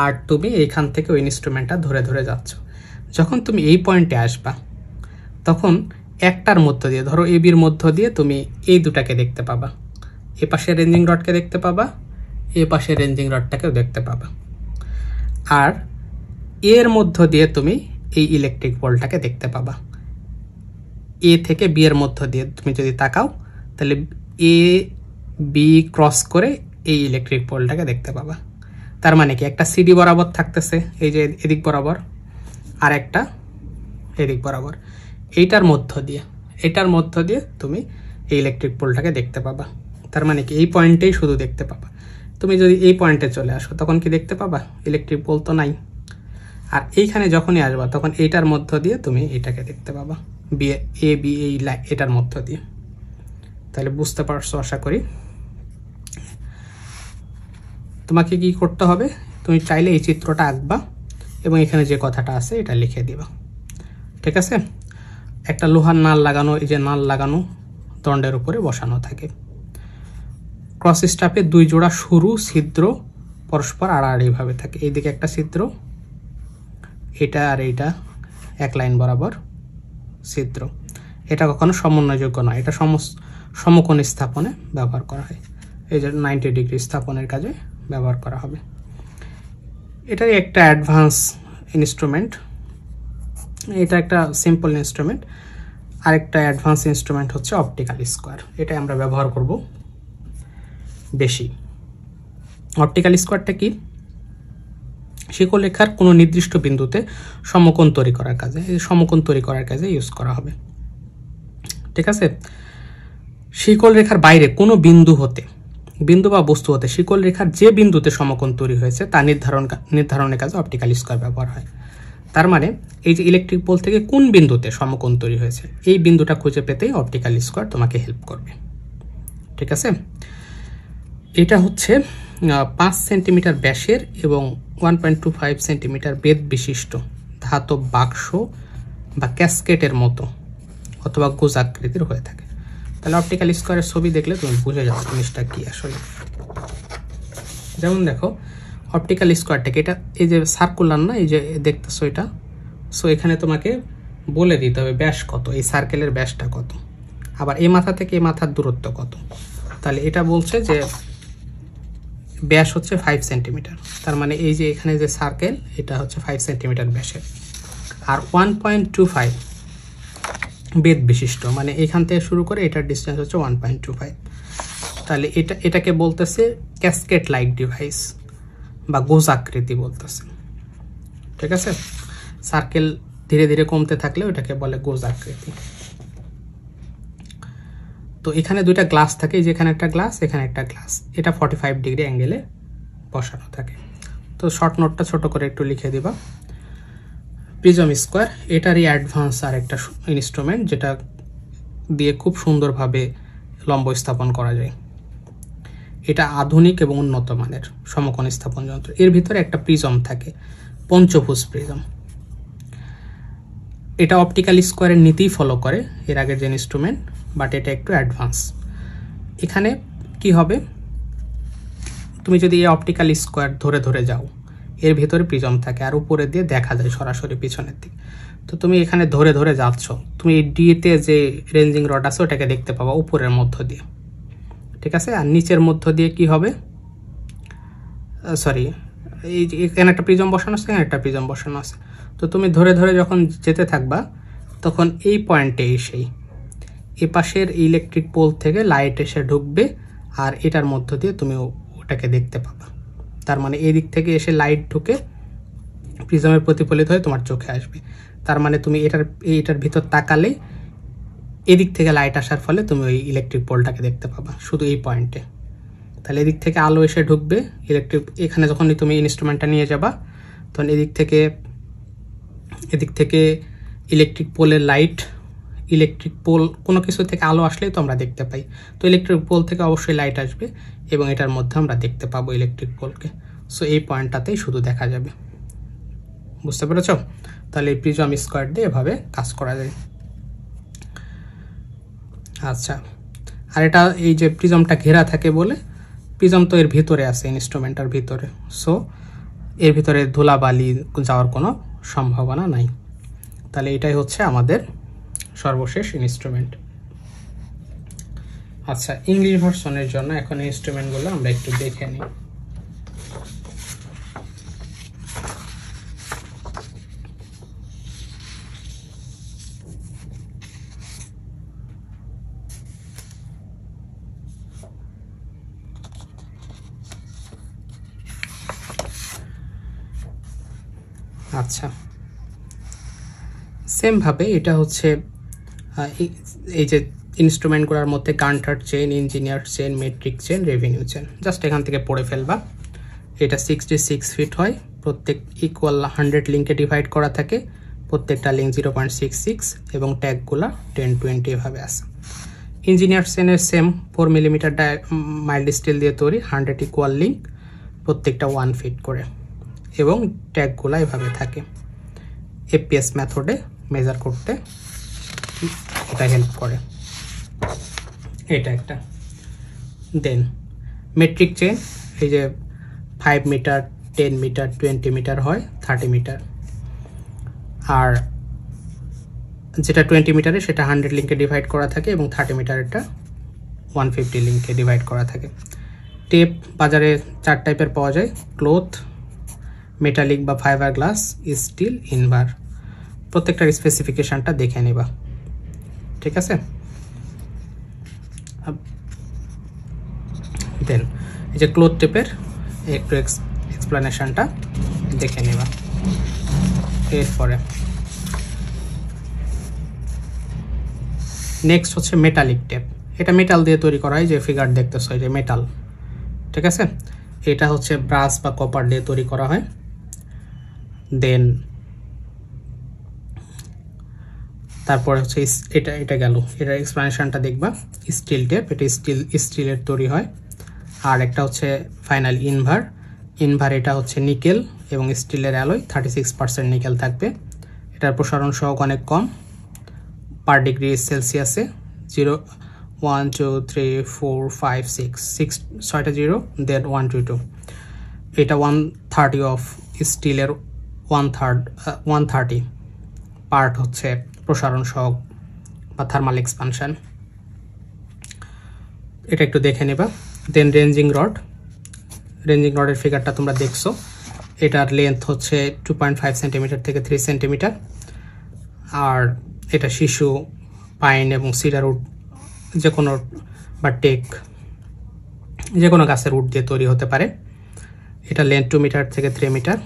আর তুমি এইখান থেকে ওই ইনস্ট্রুমেন্টটা ধরে ধরে যাচ্ছ। যখন তুমি এই পয়েন্টে আসবা, তখন একটার মধ্য দিয়ে, ধরো এবির মধ্য দিয়ে তুমি এই দুটাকে দেখতে পাবা, এ পাশে রেঞ্জিং রডকে দেখতে পাবা, এ পাশে রেঞ্জিং রডটাকেও দেখতে পাবা। আর এর মধ্য দিয়ে তুমি এই ইলেকট্রিক পোলটাকে দেখতে পাবা। এ থেকে বি এর মধ্য দিয়ে তুমি যদি তাকাও তাহলে এ বি ক্রস করে এই ইলেকট্রিক পোলটাকে দেখতে পাবা। তার মানে কি একটা সিডি বরাবর থাকতেছে এই যে এদিক বরাবর, আর একটা এদিক বরাবর, এটার মধ্য দিয়ে তুমি এই ইলেকট্রিক পোলটাকে দেখতে পাবা। তার মানে কি এই পয়েন্টেই শুধু দেখতে পাবা। তুমি যদি এই পয়েন্টে চলে আসো তখন কি দেখতে পাবা? ইলেকট্রিক পোল তো নাই। আর এইখানে যখনই আসবা তখন এইটার মধ্য দিয়ে তুমি এটাকে দেখতে পাবা, বি এ বি এই এটার মধ্য দিয়ে। তাহলে বুঝতে পারছো আশা করি। তোমাকে কি করতে হবে, তুমি চাইলে এই চিত্রটা আঁকবা এবং এখানে যে কথাটা আছে এটা লিখে দিবা, ঠিক আছে? একটা লোহার নাল লাগানো, এই যে নাল লাগানো দণ্ডের উপরে বসানো থাকে। ক্রস স্টাফে 2 জোড়া সরু ছিদ্র পরস্পর আড়াআড়ি ভাবে থাকে। এইদিকে একটা ছিদ্র, এটা আর এইটা এক লাইন বরাবর ছিদ্র। এটা কখনো সমন্বয়যোগ্য নয়, এটা সমকোণ স্থাপনে ব্যবহার করা হয়। এই যে 90 ডিগ্রি স্থাপনের কাজে ব্যবহার করা হবে। এটাই একটা অ্যাডভান্স ইনস্ট্রুমেন্ট, এটা একটা সিম্পল ইনস্ট্রুমেন্ট। আরেকটা অ্যাডভান্স ইনস্ট্রুমেন্ট হচ্ছে অপটিক্যাল স্কোয়ার, এটা আমরা ব্যবহার করব বেশি। অপটিক্যাল স্কোয়ারটা কি? শিকল রেখার কোনো নির্দিষ্ট বিন্দুতে সমকোণ তৈরি করার কাজে, এই সমকোণ তৈরি করার কাজে ইউজ করা হবে, ঠিক আছে? শিকল রেখার বাইরে কোনো বিন্দু বা বস্তু হতে শিকল রেখার যে বিন্দুতে সমকোণ তৈরি হয়েছে তা নির্ধারণের কাজে অপটিক্যাল স্কোয়ার ব্যবহার হয়। তার মানে এই যে ইলেকট্রিক পোল থেকে কোন বিন্দুতে সমকোণ তৈরি হয়েছে এই বিন্দুটা খুঁজে পেতেই অপটিক্যাল স্কোয়ার তোমাকে হেল্প করবে, ঠিক আছে? এটা হচ্ছে 5 সেন্টিমিটার ব্যাসের এবং 1.25 সেন্টিমিটার বেধ বিশিষ্ট ধাতব বাক্স বা ক্যাসকেটের মতো অথবা গোজাকৃতির হয়ে থাকে। তাহলে অপটিক্যাল স্কোয়ারের ছবি দেখলে তুমি বুঝে যাবে জিনিসটা কি আসলে। যেমন দেখো অপটিক্যাল স্কোয়ারটাকে, এটা এই যে সার্কুলার না, এই যে দেখতেছো এটা, সো এখানে তোমাকে বলে দিতে হবে ব্যাস কত, এই সার্কেলের ব্যাসটা কত, আবার এই মাথা থেকে এই মাথার দূরত্ব কত। তাহলে এটা বলছে যে ব্যাস হচ্ছে 5 সেন্টিমিটার। তার মানে এই যে এখানে যে সার্কেল এটা হচ্ছে 5 সেন্টিমিটার ব্যাসের, আর 1.25 বেধ বিশিষ্ট, মানে এখান থেকে শুরু করে এটার ডিস্টেন্স হচ্ছে 1.25। তাহলে এটাকে বলতেছে ক্যাসকেট লাইক ডিভাইস বা গোজাকৃতি বলতেছে, ঠিক আছে? সার্কেল ধীরে ধীরে কমতে থাকলে ওটাকে বলে গোজাকৃতি। তো এখানে 2টা গ্লাস থাকে, যেখানে একটা গ্লাস, এখানে একটা গ্লাস, এটা 45 ডিগ্রি অ্যাঙ্গেলে বসানো থাকে। তো শর্ট নোটটা ছোট করে একটু লিখে দিবা। প্রিজম স্কোয়ার এটারই অ্যাডভান্স আর একটা ইনস্ট্রুমেন্ট যেটা দিয়ে খুব সুন্দরভাবে লম্ব স্থাপন করা যায়। এটা আধুনিক এবং উন্নত মানের সমকোণ স্থাপন যন্ত্র। এর ভিতরে একটা প্রিজম থাকে, পঞ্চভুজ প্রিজম। এটা অপটিক্যাল স্কোয়ারের নীতি ফলো করে এর আগের যে ইনস্ট্রুমেন্ট, বাট এটা একটু অ্যাডভান্স। এখানে কি হবে, তুমি যদি এই অপটিক্যাল স্কোয়ার ধরে ধরে যাও, এর ভিতরে প্রিজম থাকে আর উপরে দিয়ে দেখা যায় সরাসরি পিছনের দিকে। তো তুমি এখানে ধরে ধরে যাচ্ছ, তুমি ডিতে যে রেঞ্জিং রড আছে ওটাকে দেখতে পাবা উপরের মধ্য দিয়ে, ঠিক আছে? আর নিচের মধ্য দিয়ে কি হবে, সরি, এই এখানে একটা প্রিজম বসানো আছে, এখানে একটা প্রিজম বসানো আছে। তো তুমি ধরে ধরে যখন যেতে থাকবা তখন এই পয়েন্টে এসেই এপাশের ইলেকট্রিক পোল থেকে লাইট এসে ঢুকবে আর এটার মধ্য দিয়ে তুমি ওটাকে দেখতে পাবা। তার মানে এই দিক থেকে এসে লাইট ঢুকে প্রিজমের প্রতিফলিত হয়ে তোমার চোখে আসবে। তার মানে তুমি এটার ভিতর তাকালে এদিক থেকে লাইট আসার ফলে তুমি ওই ইলেকট্রিক পোলটাকে দেখতে পাবা শুধু এই পয়েন্টে। তাহলে এদিক থেকে আলো এসে ঢুকবে ইলেকট্রিক, এখানে যখনই তুমি ইনস্ট্রুমেন্টটা নিয়ে যাবা তখন এদিক থেকে ইলেকট্রিক পোলের লাইট, ইলেকট্রিক পোল কোনো কিছু থেকে আলো আসলেই তো আমরা দেখতে পাই, তো ইলেকট্রিক পোল থেকে অবশ্যই লাইট আসবে এবং এটার মধ্যে আমরা দেখতে পাবো ইলেকট্রিক পোলকে। সো এই পয়েন্টটাতেই শুধু দেখা যাবে, বুঝতে পেরেছ? তাহলে এই প্রিজম স্কোয়ার দিয়ে এভাবে কাজ করা যায়। আচ্ছা, আর এটা এই যে প্রিজমটা ঘেরা থাকে বলে, প্রিজম তো এর ভিতরে আছে ইনস্ট্রুমেন্টের ভিতরে, সো এর ভিতরে ধুলাবালি যাওয়ার কোনো সম্ভাবনা নাই। তাহলে এটাই হচ্ছে আমাদের সর্বশেষ ইনস্ট্রুমেন্ট। আচ্ছা, ইংলিশ ভার্সনের জন্য এখন ইনস্ট্রুমেন্টগুলো আমরা একটু দেখে নিই। আচ্ছা, সেম ভাবে এটা হচ্ছে এই যে ইনস্ট্রুমেন্টগুলোর মধ্যে Gunter chain, engineer chain, metric chain, revenue chain, just এখান থেকে পড়ে ফেলবা। এটা 66 ফিট হয়, প্রত্যেক ইকুয়াল 100 লিঙ্কে ডিভাইড করা থাকে, প্রত্যেকটা লিঙ্ক 0.66 এবং ট্যাগগুলা 10-20 এভাবে আছে। ইঞ্জিনিয়ার চেইনের সেম 4 মিলিমিটার মাইল্ড স্টিল দিয়ে তৈরি, 100 ইকুয়াল লিঙ্ক, প্রত্যেকটা 1 ফিট করে, এবং ট্যাগগুলা এভাবে থাকে। এপিএস মেথডে মেজার করতে এটা হেল্প করে। এটা একটা। দেন মেট্রিক চেইন, এই যে 5 মিটার, 10 মিটার, 20 মিটার হয়, 30 মিটার। আর যেটা 20 মিটারে সেটা 100 লিঙ্কে ডিভাইড করা থাকে এবং 30 মিটারেরটা 150 লিঙ্কে ডিভাইড করা থাকে। টেপ বাজারে 4 টাইপের পাওয়া যায়, ক্লথ, মেটালিক বা ফাইবার গ্লাস, স্টিল, ইনভার। প্রত্যেকটার স্পেসিফিকেশনটা দেখে নিবা, ঠিক আছে? দেন এই যে ক্লথ টেপের একটু এক্সপ্লেনেশনটা দেখে নিবা। এরপরে নেক্সট হচ্ছে মেটালিক টেপ। এটা মেটাল দিয়ে তৈরি করা হয়, যে ফিগার দেখতেছো এই যে মেটাল, ঠিক আছে? এটা হচ্ছে ব্রাস বা কপার দিয়ে তৈরি করা হয়। দেন তারপরে হচ্ছে এটা গেল, এটার এক্সপ্লেনেশনটা দেখবা। স্টিল টেপ, এটা স্টিলের তৈরি হয়। আর একটা হচ্ছে ফাইনাল ইনভার, এটা হচ্ছে নিকেল এবং স্টিলের অ্যালয়, 36% নিকেল থাকবে। এটার প্রসারণ সহগ অনেক কম, পার ডিগ্রি সেলসিয়াসে 0, 1, 2, 3, 4, 5, 6, 6টা 0, দেন 1, 2, 2। এটা 1/30 অফ স্টিলের 1/30 পার্ট হচ্ছে প্রসারণ সহগ বা থার্মাল এক্সপানশন। এটা একটু দেখে নেবা। দেন রেঞ্জিং রডের ফিগারটা তোমরা দেখছো, এটার লেন্থ হচ্ছে 2.5 সেন্টিমিটার থেকে 3 সেন্টিমিটার। আর এটা শিশু, পাইন এবং সিডার উড, যে কোনো বা টেক, যে কোনো গাছের উড দিয়ে তৈরি হতে পারে। এটা লেন্থ 2 মিটার থেকে 3 মিটার।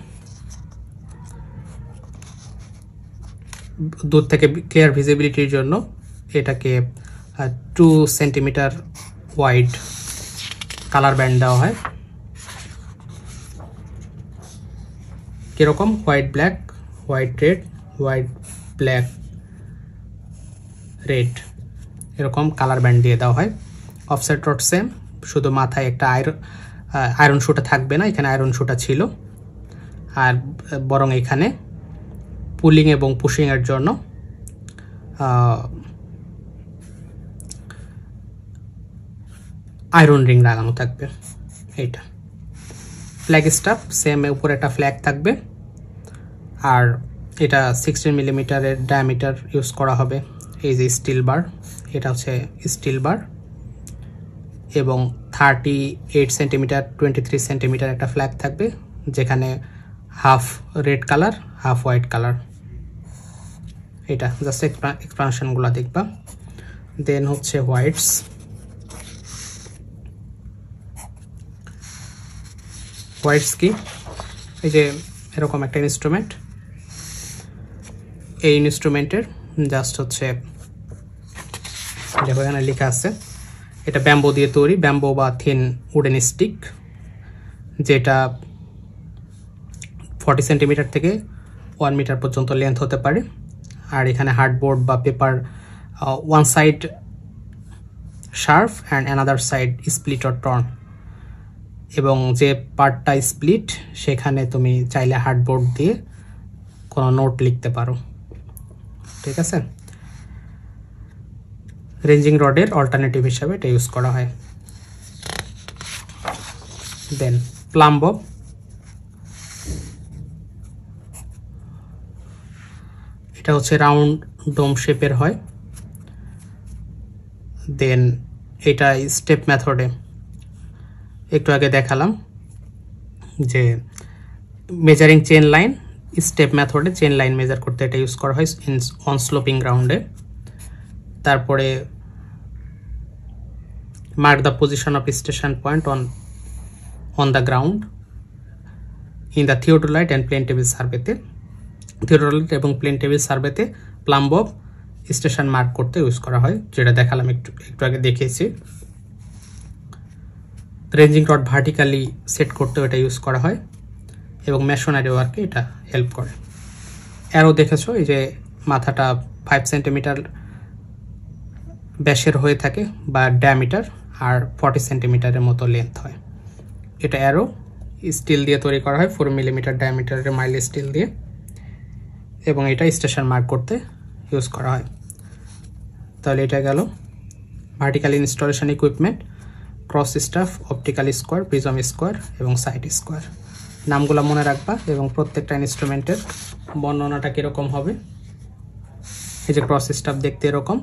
দূর থেকে ক্লিয়ার ভিজিবিলিটির জন্য এটাকে 2 সেন্টিমিটার ওয়াইড কালার ব্যান্ড দেওয়া হয়। কিরকম? White black, white red, white black red, এরকম কালার ব্যান্ড দিয়ে দেওয়া হয়। অফসেট রড সেম, শুধু মাথায় একটা আয়রন শুটা থাকবে না, এখানে আয়রন শুটা ছিল। আর বরং এখানে পুলিং এবং পুশিংয়ের জন্য আয়রন রিং লাগানো থাকবে। এইটা ফ্ল্যাগ স্টাফ সেম, উপরে একটা ফ্ল্যাগ থাকবে। আর এটা 16 মিলিমিটারের ডায়ামিটার ইউজ করা হবে। এই যে স্টিল বার, এটা হচ্ছে স্টিল বার, এবং 38 সেন্টিমিটার, 23 সেন্টিমিটার একটা ফ্ল্যাগ থাকবে, যেখানে half red colour, half white colour. এটা জাস্ট এক্সপ্লানেশনগুলো দেখবা। দেন হচ্ছে হোয়াইটস কি? এই যে এরকম একটা ইনস্ট্রুমেন্ট, এই ইনস্ট্রুমেন্টের জাস্ট হচ্ছে দেখো এখানে লেখা আছে, এটা ব্যাম্বো দিয়ে তৈরি, ব্যাম্বো বা থিন উডেন স্টিক, যেটা 40 সেন্টিমিটার থেকে 1 মিটার পর্যন্ত লেন্থ হতে পারে। আর এখানে হার্ডবোর্ড বা paper, one side sharp and another side split or torn, এবং যে পার্টটা স্প্লিট সেখানে তুমি চাইলে হার্ডবোর্ড দিয়ে কোনো নোট লিখতে পারো, ঠিক আছে? রেঞ্জিং রডের অল্টারনেটিভ হিসাবে এটা ইউজ করা হয়। দেন প্লাম বব, এটা হচ্ছে রাউন্ড ডোম শেপের হয়। দেন এটা স্টেপ মেথডে একটু আগে দেখালাম যে মেজারিং চেন লাইন, স্টেপ মেথডে চেন লাইন মেজার করতে এটা ইউজ করা হয় অন স্লোপিং গ্রাউন্ডে। তারপরে mark the position of station point on the ground in the theodolite and plane table সার্ভেতে, থিওডোলাইট এবং প্লেন টেবিল সার্ভেতে প্লাম্ব অফ স্টেশন মার্ক করতে ইউজ করা হয়, যেটা দেখালাম একটু আগে দেখিয়েছি। রেঞ্জিং রড ভার্টিক্যালি সেট করতেও এটা ইউজ করা হয় এবং মেশনারি ওয়ার্কে এটা হেল্প করে। অ্যারো দেখেছো, এই যে মাথাটা 5 সেন্টিমিটার ব্যাসের হয়ে থাকে বা ডায়ামিটার, আর 40 সেন্টিমিটারের মতো লেন্থ হয়। এটা অ্যারো স্টিল দিয়ে তৈরি করা হয়, 4 মিলিমিটার ডায়ামিটারের মাইল স্টিল দিয়ে, এবং এটা স্টেশন মার্ক করতে ইউজ করা হয়। তাহলে এটা গেল vertical installation equipment, cross staff, optical square, prism square এবং সাইড স্কোয়ার। নামগুলো মনে রাখবা এবং প্রত্যেকটা ইনস্ট্রুমেন্টের বর্ণনাটা কীরকম হবে। এই যে ক্রস স্টাফ দেখতে এরকম,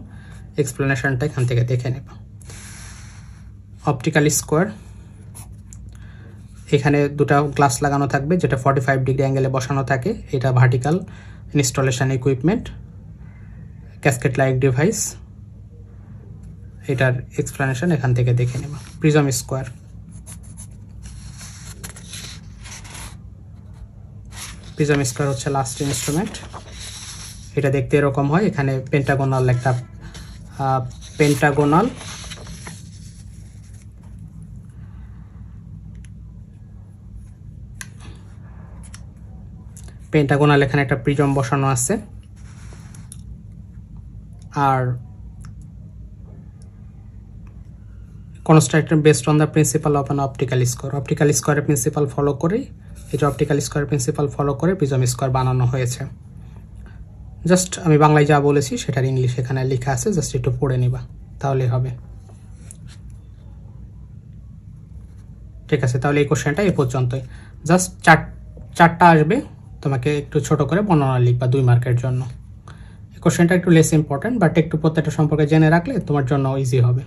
এক্সপ্লেনেশনটা এখান থেকে দেখে নেবা। অপটিক্যাল স্কোয়ার, এখানে দুটো গ্লাস লাগানো থাকবে যেটা 45 ডিগ্রি অ্যাঙ্গেলে বসানো থাকে, এটা vertical installation equipment. Casket like device, এটার এক্সপ্লেনেশন এখান থেকে দেখে নেবা। প্রিজম স্কোয়ার, প্রিজম স্কোয়ার হচ্ছে লাস্ট ইনস্ট্রুমেন্ট। এটা দেখতে এরকম হয়, এখানে পেন্টাগোনাল একটা পেন্টাগোনাল এখানে একটা প্রিজম বসানো আছে। আর constructed based on the principle of an optical square, optical স্কোয়ারের প্রিন্সিপাল ফলো করে, এটা অপটিক্যাল স্কোয়ারের প্রিন্সিপাল ফলো করে প্রিজম স্কোয়ার বানানো হয়েছে। জাস্ট আমি বাংলায় যা বলেছি সেটার ইংলিশ এখানে লেখা আছে, জাস্ট একটু পড়ে নিবা তাহলেই হবে। ঠিক আছে, তাহলে এই কোশ্চেনটা এই পর্যন্তই। জাস্ট চারটা আসবে, তোমাকে একটু ছোট করে বর্ণনা লিখবা 2 মার্কের জন্য। এই কোশ্চেনটা একটু লেস ইম্পর্টেন্ট, বাট একটু প্রত্যেকটা সম্পর্কে জেনে রাখলে তোমার জন্য ইজি হবে।